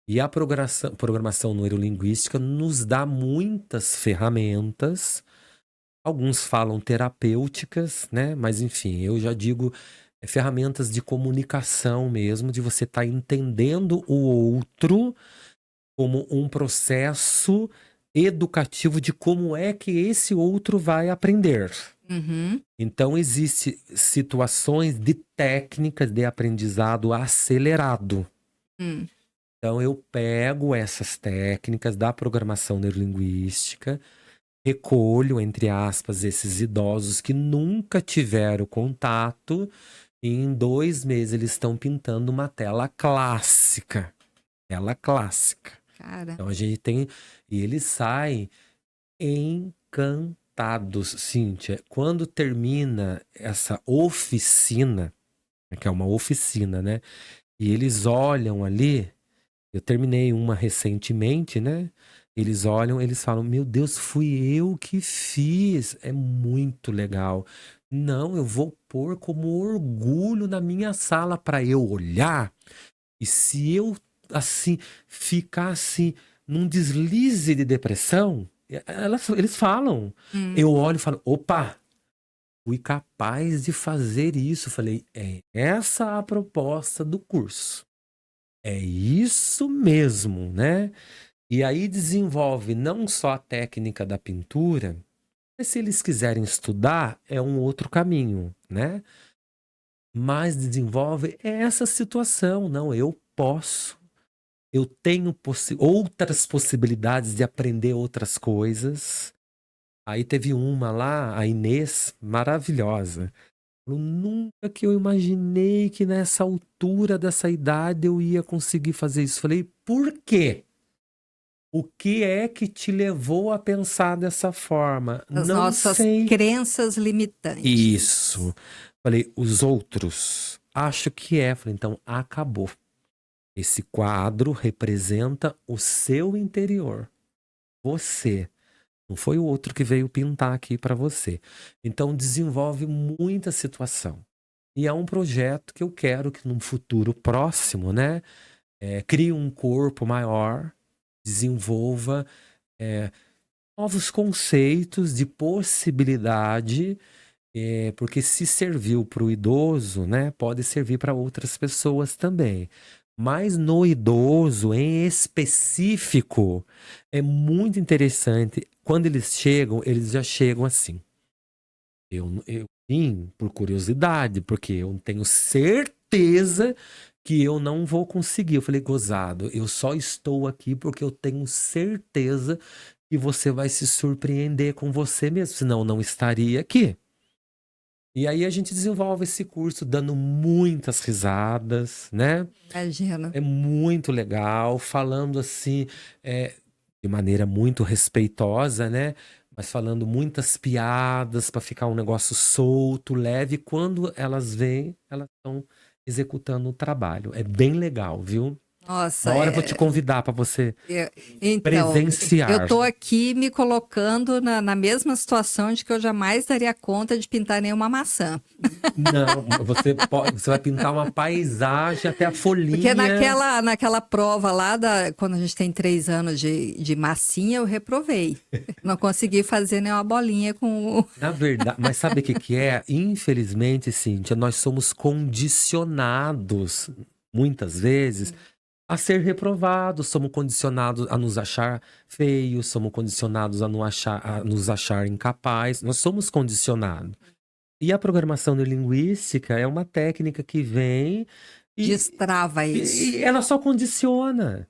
E a programação neurolinguística nos dá muitas ferramentas, alguns falam terapêuticas, né? Mas enfim, eu já digo ferramentas de comunicação mesmo, de você estar entendendo o outro como um processo educativo de como é que esse outro vai aprender. Uhum. Então, existem situações de técnicas de aprendizado acelerado. Então, eu pego essas técnicas da programação neurolinguística, recolho, entre aspas, esses idosos que nunca tiveram contato, e em 2 meses eles estão pintando uma tela clássica. Tela clássica. Cara, Então, a gente tem... E eles saem encantados, Cíntia. Quando termina essa oficina, que é uma oficina, né? E eles olham ali... Eu terminei uma recentemente, né? Eles olham, eles falam, meu Deus, fui eu que fiz. É muito legal. Não, eu vou pôr como orgulho na minha sala para eu olhar. E se eu, assim, ficar assim, num deslize de depressão, eles falam. Eu olho e falo, opa, fui capaz de fazer isso. Falei, é essa a proposta do curso. É isso mesmo, né? E aí desenvolve não só a técnica da pintura, mas se eles quiserem estudar, é um outro caminho, né? Mas desenvolve essa situação. Não, eu posso. Eu tenho outras possibilidades de aprender outras coisas. Aí teve uma lá, a Inês, maravilhosa. Falou, nunca que eu imaginei que nessa altura dessa idade eu ia conseguir fazer isso. Falei, por quê? O que é que te levou a pensar dessa forma? as Não nossas sei. crenças limitantes. Isso. Falei, os outros? Acho que é. Falei, então acabou. Esse quadro representa o seu interior. Você. Não foi o outro que veio pintar aqui para você. Então desenvolve muita situação. E é um projeto que eu quero que num futuro próximo, né, crie um corpo maior, desenvolva novos conceitos de possibilidade, porque se serviu para o idoso, né, pode servir para outras pessoas também. Mas no idoso, em específico, é muito interessante. Quando eles chegam, eles já chegam assim. Eu vim por curiosidade, porque eu tenho certeza que eu não vou conseguir. Eu falei, gozado, eu só estou aqui porque eu tenho certeza que você vai se surpreender com você mesmo, senão eu não estaria aqui. E aí a gente desenvolve esse curso dando muitas risadas, né? Imagina. É muito legal, falando assim, de maneira muito respeitosa, né? Mas falando muitas piadas para ficar um negócio solto, leve. Quando elas vêm, elas estão executando o trabalho. É bem legal, viu? Nossa, Uma hora eu vou te convidar para você então, presenciar. eu tô aqui me colocando na mesma situação de que eu jamais daria conta de pintar nenhuma maçã. Não, você vai pintar uma paisagem até a folhinha. Porque naquela prova lá, quando a gente tem 3 anos de massinha, eu reprovei. Não consegui fazer nenhuma bolinha com... Na verdade, mas sabe o que é? Infelizmente, Cíntia, nós somos condicionados, muitas vezes, a ser reprovados, somos condicionados a nos achar feios, somos condicionados a nos achar incapazes, nós somos condicionados. E a programação neurolinguística é uma técnica que vem e Destrava isso. e ela só condiciona.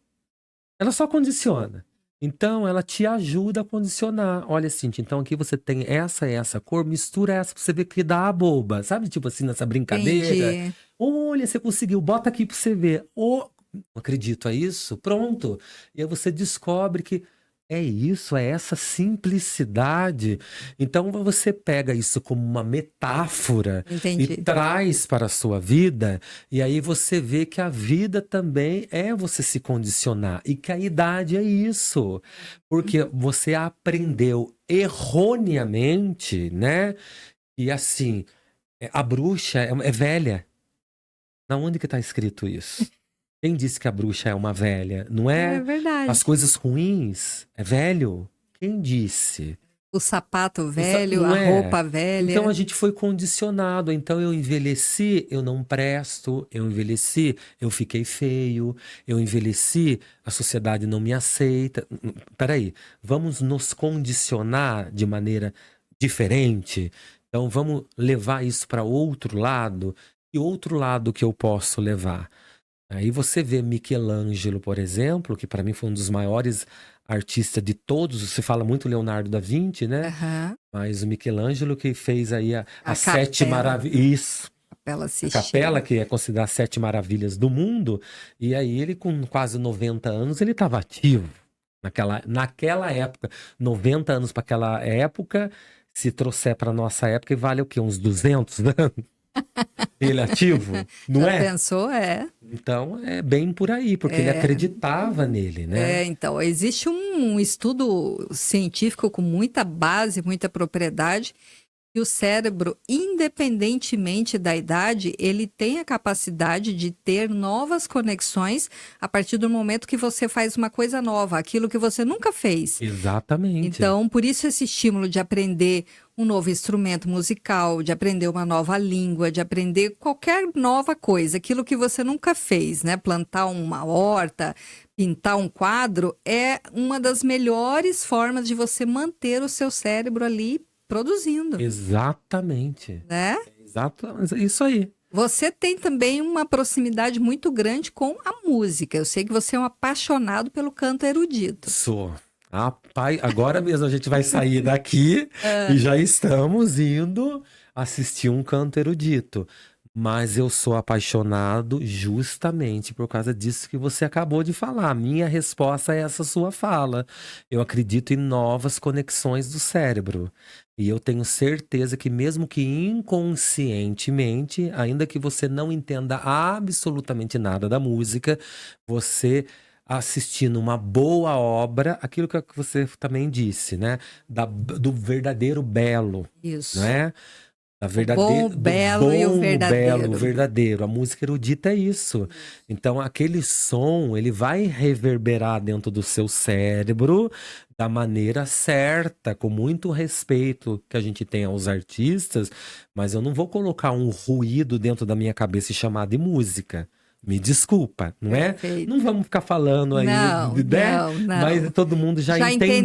Ela só condiciona. Então, ela te ajuda a condicionar. Olha, Cintia, então aqui você tem essa cor, mistura essa pra você ver que dá a boba. Sabe, tipo assim, nessa brincadeira? Entendi. Olha, você conseguiu, bota aqui pra você ver. Oh, não acredito, é isso? Pronto. E aí você descobre que É isso, é essa simplicidade. Então você pega isso como uma metáfora e Entendi. traz para a sua vida, e aí você vê que a vida também é você se condicionar, e que a idade é isso. Porque você aprendeu erroneamente, né? E assim, a bruxa é velha. Na onde que está escrito isso? Quem disse que a bruxa é uma velha? Não É é? As verdade. coisas ruins é velho? Quem disse? O sapato velho, a Não é? roupa Então a velha. gente foi condicionado. Então eu envelheci, eu não presto. Eu envelheci, eu fiquei feio. Eu envelheci, a sociedade não me aceita. Peraí, vamos nos condicionar de maneira diferente? Então vamos levar isso para outro lado? E outro lado que eu posso levar? Aí você vê Michelangelo, por exemplo, que para mim foi um dos maiores artistas de todos. Você fala muito Leonardo da Vinci, né? Aham. Mas o Michelangelo que fez aí A as sete capela, maravilhas. Isso, Capela a capela, Sistina. que é considerada as sete maravilhas do mundo. E aí ele, com quase 90 anos, ele estava ativo. Naquela época, 90 anos para aquela época, se trouxer para nossa época, vale o quê? Uns 200 anos? Ele ativo, não Já é? pensou? É. Então é bem por aí, porque ele É. acreditava nele, né? É, então, existe um estudo científico com muita base, muita propriedade, que o cérebro, independentemente da idade, ele tem a capacidade de ter novas conexões a partir do momento que você faz uma coisa nova, aquilo que você nunca fez. Exatamente. Então, por isso esse estímulo de aprender um novo instrumento musical, de aprender uma nova língua, de aprender qualquer nova coisa, aquilo que você nunca fez, né? Plantar uma horta, pintar um quadro, é uma das melhores formas de você manter o seu cérebro ali produzindo, Exatamente. né? Exato, isso aí. Você tem também uma proximidade muito grande com a música. Eu sei que você é um apaixonado pelo canto erudito. Sou. Rapaz, agora mesmo a gente vai sair daqui e já estamos indo assistir um canto erudito. Mas eu sou apaixonado justamente por causa disso que você acabou de falar. Minha resposta é essa sua fala. Eu acredito em novas conexões do cérebro. E eu tenho certeza que, mesmo que inconscientemente, ainda que você não entenda absolutamente nada da música, você assistindo uma boa obra, aquilo que você também disse, né? Do verdadeiro belo, não Isso. é? O bom, o Do belo e o bom, o belo, o verdadeiro. verdadeiro. A música erudita é isso. Então, aquele som, ele vai reverberar dentro do seu cérebro da maneira certa, com muito respeito que a gente tem aos artistas, mas eu não vou colocar um ruído dentro da minha cabeça e chamar de música. Me desculpa, não é? Não Perfeito. vamos ficar falando aí, Não, né? não, não. Mas todo mundo já Já entendeu.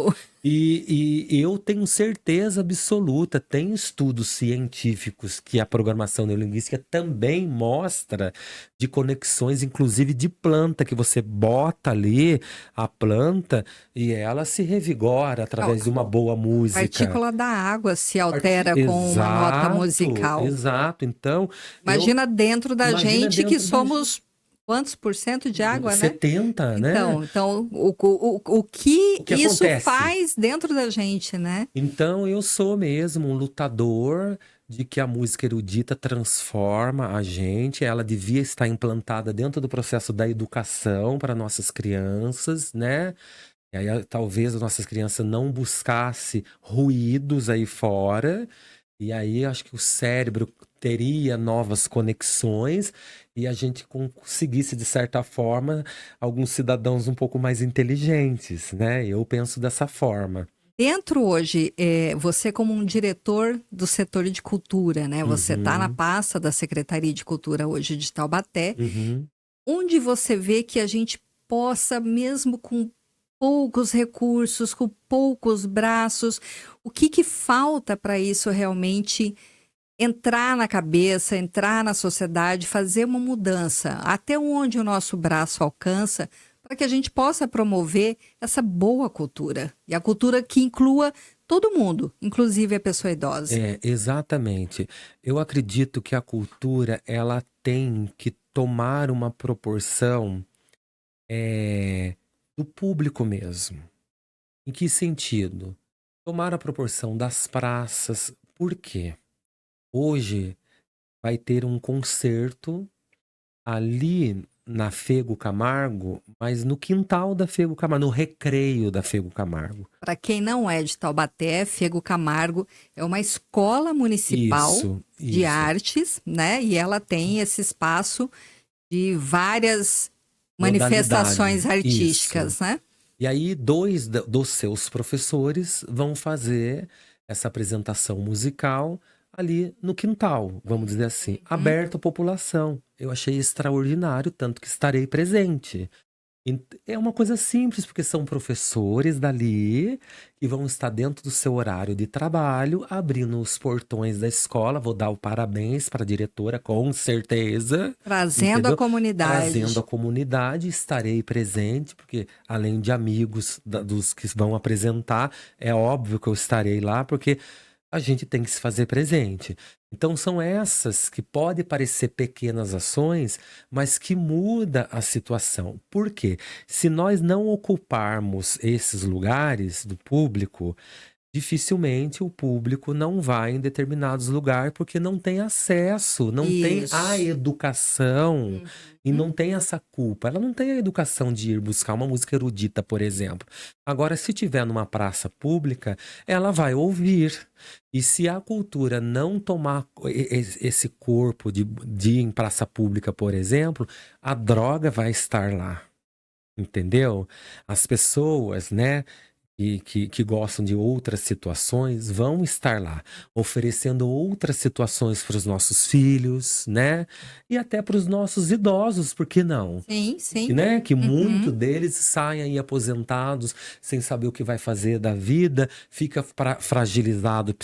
entendeu. E eu tenho certeza absoluta, tem estudos científicos que a programação neurolinguística também mostra de conexões, inclusive de planta, que você bota ali a planta e ela se revigora através de uma boa A música. partícula da água se altera com uma nota musical. Exato. Então, Imagina dentro da imagina gente que dentro da somos quantos por cento de água, né? 70, né? Então o que O que isso acontece? faz dentro da gente, né? Então eu sou mesmo um lutador de que a música erudita transforma a gente, ela devia estar implantada dentro do processo da educação para nossas crianças, né? E aí talvez as nossas crianças não buscassem ruídos aí fora, e aí acho que o cérebro teria novas conexões e a gente conseguisse, de certa forma, alguns cidadãos um pouco mais inteligentes, né? Eu penso dessa forma. Dentro hoje, você como um diretor do setor de cultura, né? Você está na pasta da Secretaria de Cultura hoje de Taubaté, Uhum. onde você vê que a gente possa, mesmo com poucos recursos, com poucos braços, o que falta para isso realmente entrar na cabeça, entrar na sociedade, fazer uma mudança? Até onde o nosso braço alcança para que a gente possa promover essa boa cultura. E a cultura que inclua todo mundo, inclusive a pessoa idosa. Exatamente. Eu acredito que a cultura, ela tem que tomar uma proporção do público mesmo. Em que sentido? Tomar a proporção das praças. Por quê? Hoje vai ter um concerto ali na Fego Camargo, mas no quintal da Fego Camargo, no recreio da Fego Camargo. Para quem não é de Taubaté, Fego Camargo é uma escola municipal Isso, de isso. artes, né? E ela tem esse espaço de várias manifestações Modalidades. artísticas, Isso. né? E aí, dos seus professores vão fazer essa apresentação musical ali no quintal, vamos dizer assim, aberto à população. Eu achei extraordinário, tanto que estarei presente. É uma coisa simples, porque são professores dali que vão estar dentro do seu horário de trabalho, abrindo os portões da escola. Vou dar o parabéns para a diretora, com certeza. Trazendo a Entendeu? comunidade. Trazendo a comunidade, estarei presente, porque além de amigos dos que vão apresentar, é óbvio que eu estarei lá, porque a gente tem que se fazer presente. Então são essas que podem parecer pequenas ações, mas que muda a situação. Por quê? Se nós não ocuparmos esses lugares do público, dificilmente o público não vai em determinados lugares porque não tem acesso, não tem a Isso. educação e não tem essa culpa. Ela não tem a educação de ir buscar uma música erudita, por exemplo. Agora, se tiver numa praça pública, ela vai ouvir. E se a cultura não tomar esse corpo de ir em praça pública, por exemplo, a droga vai estar lá. Entendeu? As pessoas, né? Que gostam de outras situações vão estar lá, oferecendo outras situações para os nossos filhos, né? E até para os nossos idosos, por que não? Sim, sim. Né? Que muitos deles saem aí aposentados, sem saber o que vai fazer da vida, fica fragilizado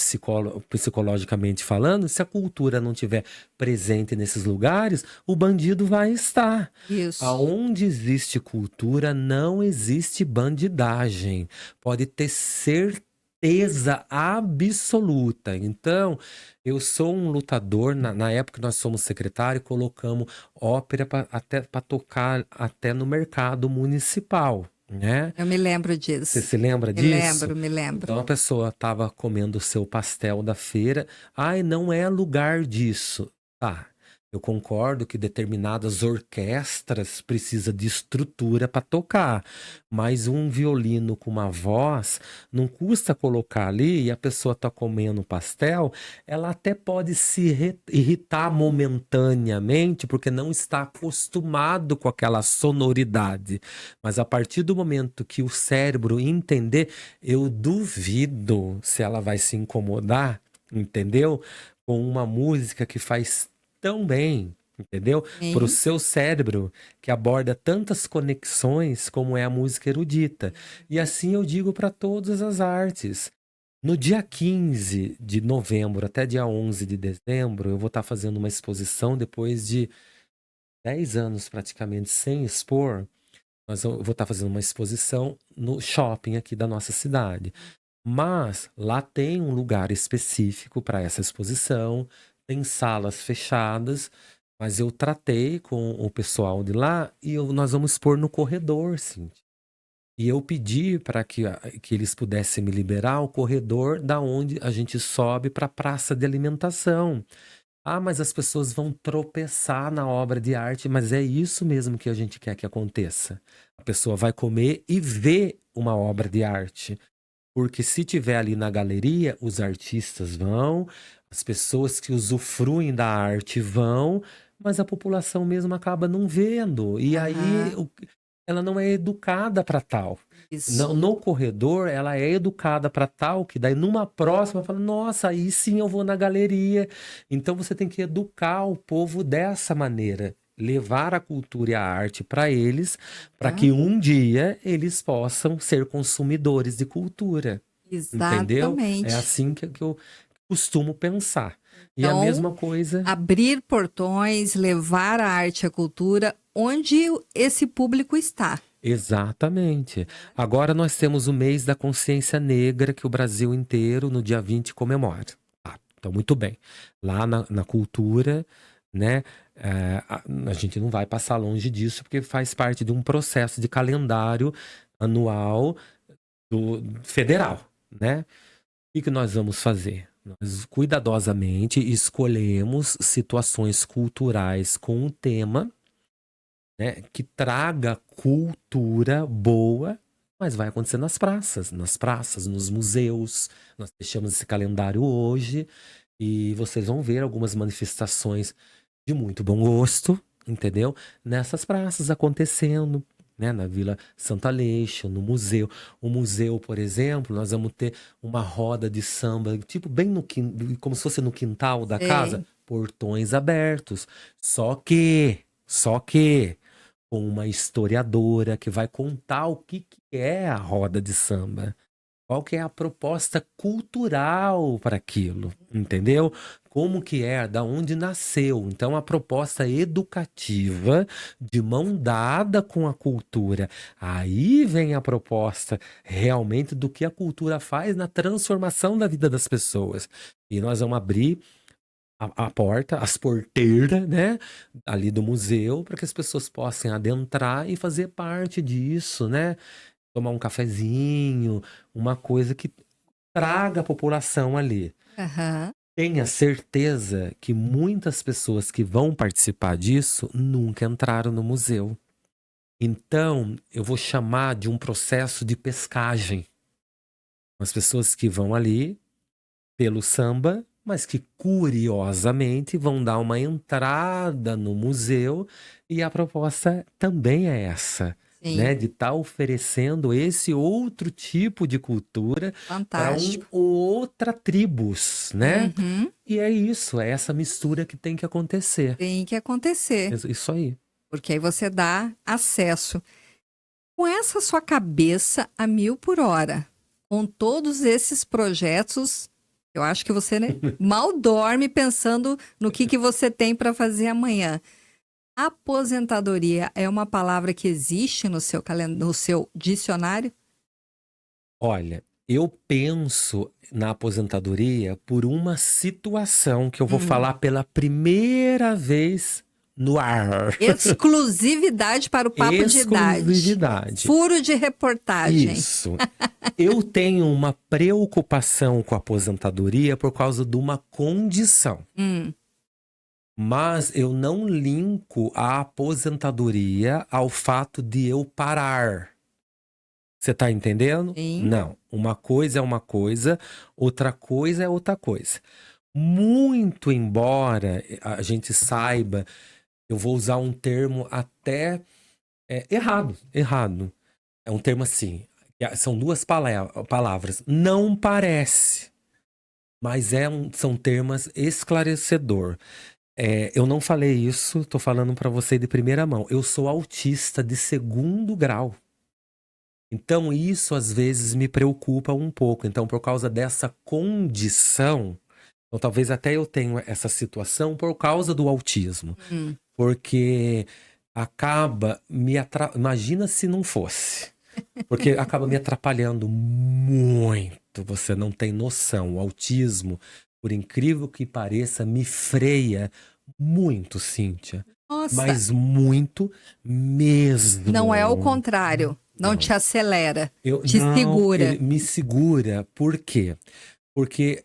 psicologicamente falando. Se a cultura não tiver presente nesses lugares, o bandido vai estar. Isso. Aonde existe cultura, não existe bandidagem. Pode ter certeza absoluta. Então, eu sou um lutador. Na época que nós somos secretário, colocamos ópera para tocar até no mercado municipal, né? Eu me lembro disso. Você se lembra Me disso? lembro, me lembro. Então a pessoa estava comendo o seu pastel da feira. Ai, não é lugar disso. Tá. Eu concordo que determinadas orquestras precisam de estrutura para tocar, mas um violino com uma voz não custa colocar ali e a pessoa está comendo pastel, ela até pode se irritar momentaneamente porque não está acostumado com aquela sonoridade. Mas a partir do momento que o cérebro entender, eu duvido se ela vai se incomodar, entendeu? Com uma música que faz tão bem, entendeu? Para o Sim. seu cérebro, que aborda tantas conexões como é a música erudita. E assim eu digo para todas as artes. No dia 15 de novembro até dia 11 de dezembro, eu vou estar fazendo uma exposição depois de 10 anos praticamente sem expor. Mas eu vou estar fazendo uma exposição no shopping aqui da nossa cidade. Mas lá tem um lugar específico para essa exposição, tem salas fechadas, mas eu tratei com o pessoal de lá e nós vamos expor no corredor, sim. E eu pedi para que eles pudessem me liberar o corredor da onde a gente sobe para a praça de alimentação. Ah, mas as pessoas vão tropeçar na obra de arte, mas é isso mesmo que a gente quer que aconteça. A pessoa vai comer e ver uma obra de arte. Porque se tiver ali na galeria, os artistas vão, as pessoas que usufruem da arte vão, mas a população mesmo acaba não vendo. E aí ela não é educada para tal. Isso. No corredor, ela é educada para tal, que daí numa próxima fala, nossa, aí sim eu vou na galeria. Então você tem que educar o povo dessa maneira. Levar a cultura e a arte para eles, para que um dia eles possam ser consumidores de cultura. Entendeu? Exatamente. É assim que eu costumo pensar. E a Então, mesma coisa. abrir portões, levar a arte e a cultura onde esse público está. Exatamente. Agora nós temos o mês da consciência negra que o Brasil inteiro, no dia 20, comemora. Então, muito bem. Lá na cultura, né? A gente não vai passar longe disso, porque faz parte de um processo de calendário anual do federal, né? O que nós vamos fazer? Nós cuidadosamente escolhemos situações culturais com um tema, né, que traga cultura boa, mas vai acontecer nas praças, nos museus. Nós deixamos esse calendário hoje e vocês vão ver algumas manifestações de muito bom gosto, entendeu? Nessas praças acontecendo, né? Na Vila Santo Aleixo, no museu. O museu, por exemplo, nós vamos ter uma roda de samba, tipo bem como se fosse no quintal da casa, Sei. portões abertos. Só que com uma historiadora que vai contar o que é a roda de samba. Qual que é a proposta cultural para aquilo, entendeu? Como que é, da onde nasceu. Então, a proposta educativa de mão dada com a cultura. Aí vem a proposta realmente do que a cultura faz na transformação da vida das pessoas. E nós vamos abrir a porta, as porteiras, né, ali do museu, para que as pessoas possam adentrar e fazer parte disso, né? Tomar um cafezinho, uma coisa que traga a população ali. Aham. Tenha certeza que muitas pessoas que vão participar disso nunca entraram no museu. Então, eu vou chamar de um processo de pescagem. As pessoas que vão ali pelo samba, mas que curiosamente vão dar uma entrada no museu, e a proposta também é essa, né? Sim, De estar oferecendo esse outro tipo de cultura para fantástico. outra tribos, né? Uhum. E é isso, é essa mistura que tem que acontecer. Tem que acontecer, Isso aí. porque aí você dá acesso. Com essa sua cabeça a 1.000 por hora, com todos esses projetos, eu acho que você, né, mal dorme pensando no que você tem para fazer amanhã. Aposentadoria é uma palavra que existe no seu dicionário? Olha, eu penso na aposentadoria por uma situação que eu vou Hum. falar pela primeira vez no ar. Exclusividade para o papo de idade. Exclusividade. Furo de reportagem. Isso. Eu tenho uma preocupação com a aposentadoria por causa de uma condição. Mas eu não linko a aposentadoria ao fato de eu parar. Você tá entendendo? Sim. Não. Uma coisa é uma coisa, outra coisa é outra coisa. Muito embora a gente saiba, eu vou usar um termo até errado. É um termo assim, são duas palavras. Não parece, mas são termos esclarecedor. Eu não falei isso, tô falando para você de primeira mão. Eu sou autista de 2º grau. Então isso às vezes me preocupa um pouco. Então, por causa dessa condição, então, talvez até eu tenha essa situação por causa do autismo. Porque acaba imagina se não fosse. Porque acaba me atrapalhando muito. Você não tem noção. O autismo, por incrível que pareça, me freia muito, Cíntia. Nossa, Mas muito mesmo. não é o contrário. Não Não. te acelera, Eu, te não, segura. Ele me segura. Por quê? Porque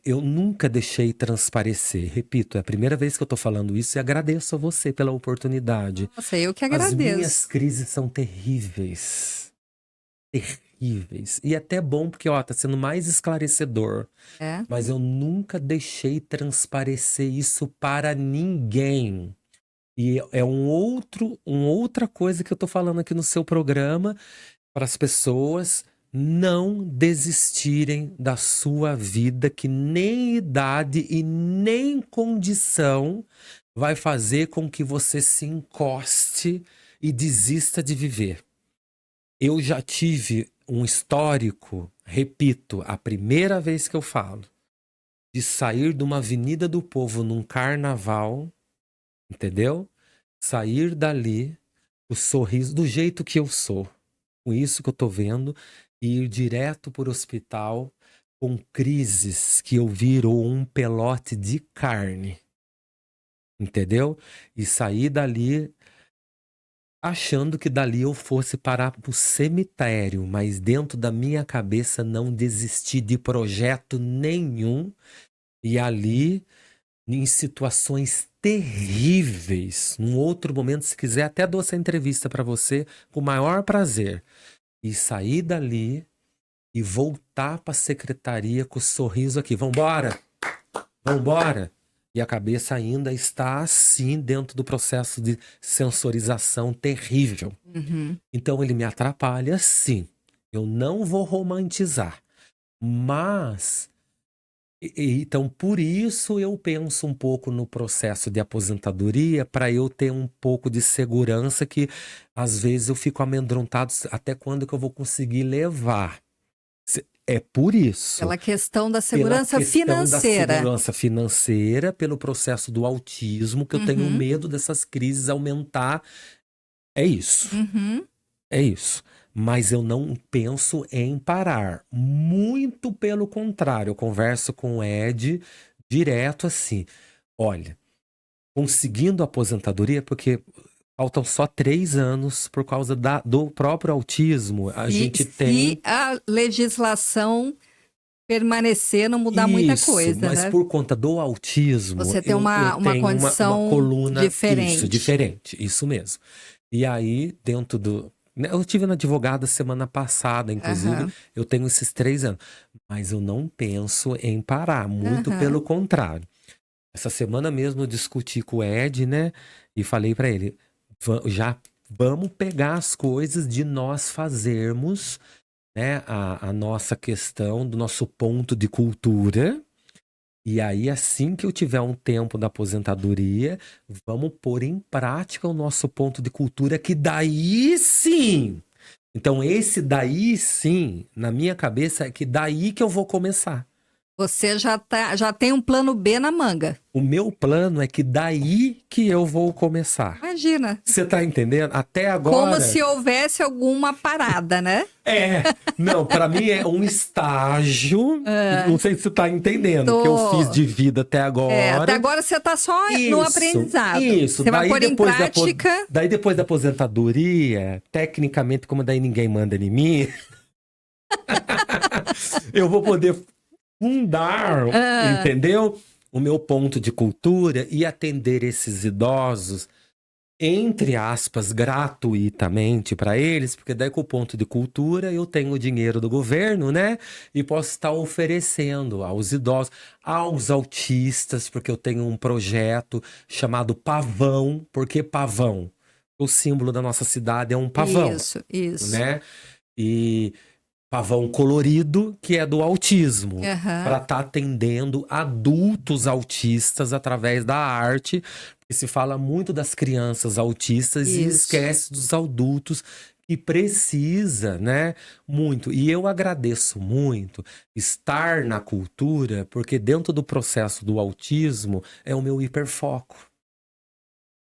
eu nunca deixei transparecer. Repito, é a primeira vez que eu tô falando isso e agradeço a você pela oportunidade. Nossa, eu que As agradeço. minhas crises são terríveis. Terríveis. E até bom porque, ó, tá sendo mais esclarecedor. É. Mas eu nunca deixei transparecer isso para ninguém. E é uma outra coisa que eu tô falando aqui no seu programa, para as pessoas não desistirem da sua vida, que nem idade e nem condição vai fazer com que você se encoste e desista de viver. Eu já tive um histórico, repito, a primeira vez que eu falo, de sair de uma Avenida do Povo num carnaval, entendeu? Sair dali, o sorriso, do jeito que eu sou, com isso que eu tô vendo, e ir direto para o hospital com crises que eu viro um pelote de carne, entendeu? E sair dali achando que dali eu fosse parar pro cemitério, mas dentro da minha cabeça não desisti de projeto nenhum. E ali, em situações terríveis, num outro momento, se quiser, até dou essa entrevista para você com o maior prazer. E sair dali e voltar para a secretaria com o sorriso aqui. Vambora! Vambora! E a cabeça ainda está assim dentro do processo de sensorização terrível. Uhum. Então ele me atrapalha, sim. Eu não vou romantizar. Mas, então por isso eu penso um pouco no processo de aposentadoria, para eu ter um pouco de segurança que às vezes eu fico amedrontado até quando que eu vou conseguir levar. É por isso. Pela questão da Pela segurança questão da financeira. segurança financeira, pelo processo do autismo, que eu tenho Uhum. medo dessas crises aumentar. É isso. Uhum. É isso. Mas eu não penso em parar. Muito pelo contrário, eu converso com o Ed direto assim. Olha, conseguindo a aposentadoria, porque faltam só 3 anos por causa do próprio autismo. A gente tem. Se a legislação permanecer, não mudar muita Isso, coisa, mas né? por conta do autismo, Você tem eu uma tenho uma condição coluna diferente. diferente, isso mesmo. E aí, dentro do. Eu tive na advogada semana passada, inclusive, Aham. eu tenho esses 3 anos. Mas eu não penso em parar, muito Aham. pelo contrário. Essa semana mesmo eu discuti com o Ed, né? E falei pra ele: já vamos pegar as coisas de nós fazermos, né, a nossa questão do nosso ponto de cultura. E aí, assim que eu tiver um tempo da aposentadoria, vamos pôr em prática o nosso ponto de cultura, que daí sim. Então, esse daí sim, na minha cabeça, é que daí que eu vou começar. Você já tem um plano B na manga. O meu plano é que daí que eu vou começar. Imagina. Você tá entendendo? Até agora. Como se houvesse alguma parada, né? Não, pra mim é um estágio. Não sei se você tá entendendo o que eu Tô. fiz de vida até agora. Até agora você tá só no aprendizado. Isso. Você vai Daí pôr em depois prática. daí depois da aposentadoria, tecnicamente, como daí ninguém manda em mim, eu vou poder fundar, entendeu? O meu ponto de cultura e atender esses idosos, entre aspas, gratuitamente para eles, porque daí com o ponto de cultura eu tenho o dinheiro do governo, né? E posso estar oferecendo aos idosos, aos autistas, porque eu tenho um projeto chamado Pavão. Por que Pavão? O símbolo da nossa cidade é um pavão, Isso. né? E pavão colorido, que é do autismo, Aham. para estar atendendo adultos autistas através da arte, porque se fala muito das crianças autistas e Isso. esquece dos adultos que precisa, né? Muito. E eu agradeço muito estar na cultura, porque dentro do processo do autismo é o meu hiperfoco.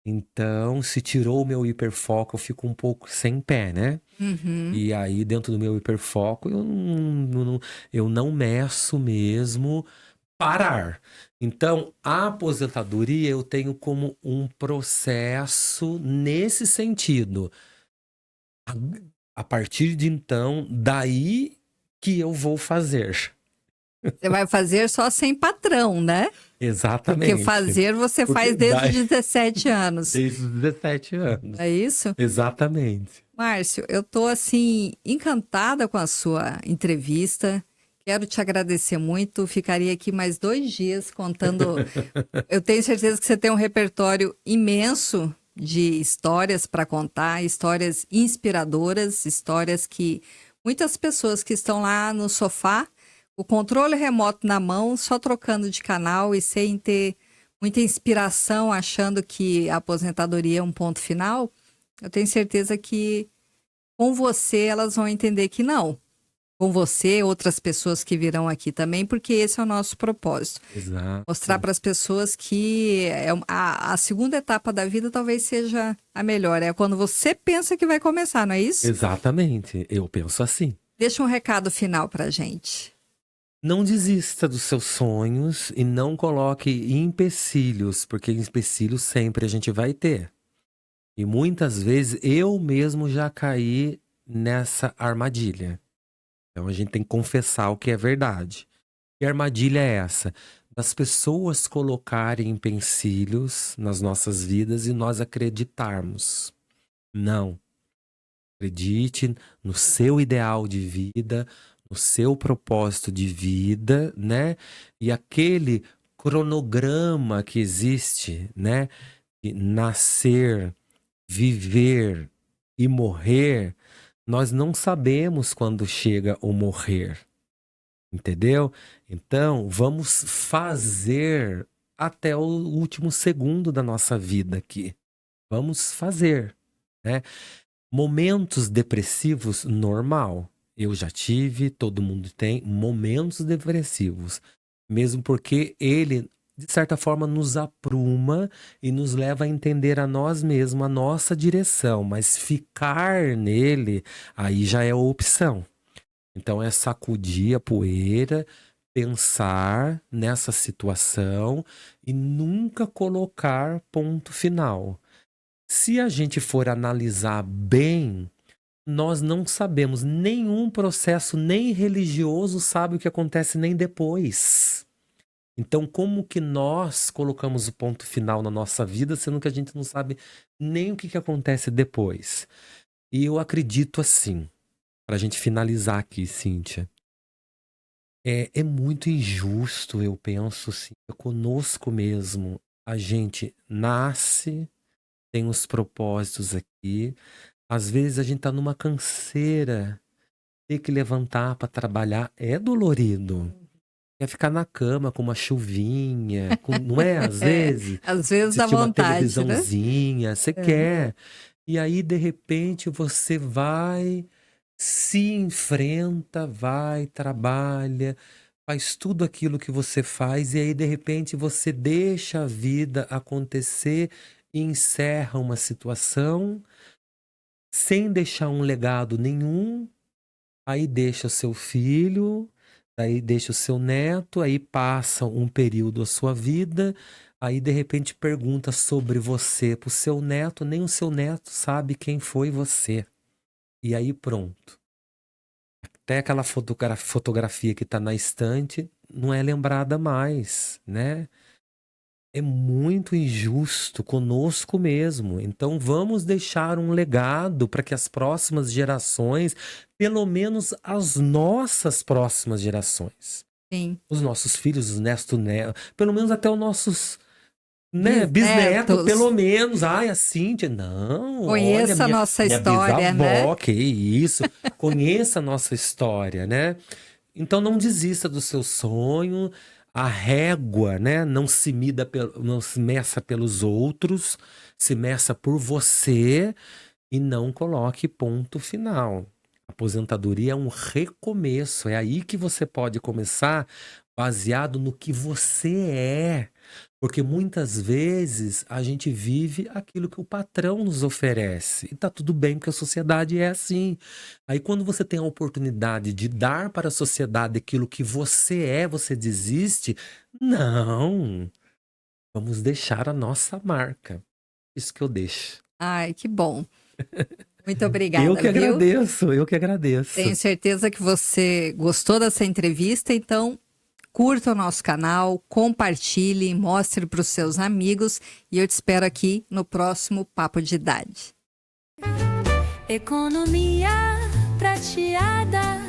Então, se tirou o meu hiperfoco, eu fico um pouco sem pé, né? Uhum. E aí, dentro do meu hiperfoco, eu não meço mesmo parar. Então, a aposentadoria eu tenho como um processo nesse sentido. A partir de então, daí que eu vou fazer. Você vai fazer só sem patrão, né? Exatamente. Porque fazer você Porque faz desde daí- os 17 anos. Desde os 17 anos. É isso? Exatamente. Márcio, eu tô assim encantada com a sua entrevista. Quero te agradecer muito. Ficaria aqui mais 2 dias contando. Eu tenho certeza que você tem um repertório imenso de histórias para contar, histórias inspiradoras, histórias que muitas pessoas que estão lá no sofá, o controle remoto na mão, só trocando de canal e sem ter muita inspiração, achando que a aposentadoria é um ponto final. Eu tenho certeza que com você elas vão entender que não. Com você, outras pessoas que virão aqui também, porque esse é o nosso propósito. Exato. Mostrar para as pessoas que a segunda etapa da vida talvez seja a melhor. É quando você pensa que vai começar, não é isso? Exatamente. Eu penso assim. Deixa um recado final para a gente. Não desista dos seus sonhos e não coloque empecilhos, porque empecilhos sempre a gente vai ter. E muitas vezes eu mesmo já caí nessa armadilha. Então a gente tem que confessar o que é verdade. Que armadilha é essa? Das pessoas colocarem empecilhos nas nossas vidas e nós acreditarmos. Não. Acredite no seu ideal de vida, no seu propósito de vida, né? E aquele cronograma que existe, né? De nascer, viver e morrer, nós não sabemos quando chega o morrer. Entendeu? Então, vamos fazer até o último segundo da nossa vida aqui. Vamos fazer, né? Momentos depressivos, normal. Eu já tive, todo mundo tem momentos depressivos. Mesmo porque ele, de certa forma, nos apruma e nos leva a entender a nós mesmos, a nossa direção. Mas ficar nele, aí já é a opção. Então é sacudir a poeira, pensar nessa situação e nunca colocar ponto final. Se a gente for analisar bem, nós não sabemos, nenhum processo, nem religioso sabe o que acontece nem depois. Então, como que nós colocamos o ponto final na nossa vida, sendo que a gente não sabe nem o que acontece depois? E eu acredito assim, para a gente finalizar aqui, Cíntia, é muito injusto, eu penso, assim, conosco mesmo. A gente nasce, tem os propósitos aqui. Às vezes a gente tá numa canseira, ter que levantar para trabalhar é dolorido. Quer ficar na cama com uma chuvinha, não é? Às vezes. Às vezes dá Assistir uma vontade, né? televisãozinha, você quer. E aí, de repente, você vai, se enfrenta, vai, trabalha, faz tudo aquilo que você faz, e aí, de repente, você deixa a vida acontecer e encerra uma situação sem deixar um legado nenhum. Aí deixa o seu filho, aí deixa o seu neto, aí passa um período da sua vida, aí de repente pergunta sobre você pro seu neto, nem o seu neto sabe quem foi você. E aí pronto. Até aquela fotografia que tá na estante não é lembrada mais, né? É muito injusto conosco mesmo. Então vamos deixar um legado para que as próximas gerações, pelo menos as nossas próximas gerações, Sim. os nossos filhos, os netos, pelo menos até os nossos bisnetos, Bisnetos. pelo menos. Ai, a Cíntia, não. Conheça olha, a nossa minha história, bisavó, né? que isso. Conheça a nossa história, né? Então não desista do seu sonho. A régua, né, não se meça pelos outros, se meça por você e não coloque ponto final. A aposentadoria é um recomeço, é aí que você pode começar baseado no que você é. Porque muitas vezes a gente vive aquilo que o patrão nos oferece. E tá tudo bem, porque a sociedade é assim. Aí quando você tem a oportunidade de dar para a sociedade aquilo que você é, você desiste? Não. Vamos deixar a nossa marca. Isso que eu deixo. Ai, que bom. Muito obrigada, Eu que viu? agradeço, eu que agradeço. Tenho certeza que você gostou dessa entrevista, então curta o nosso canal, compartilhe, mostre para os seus amigos e eu te espero aqui no próximo Papo de Idade. Economia prateada.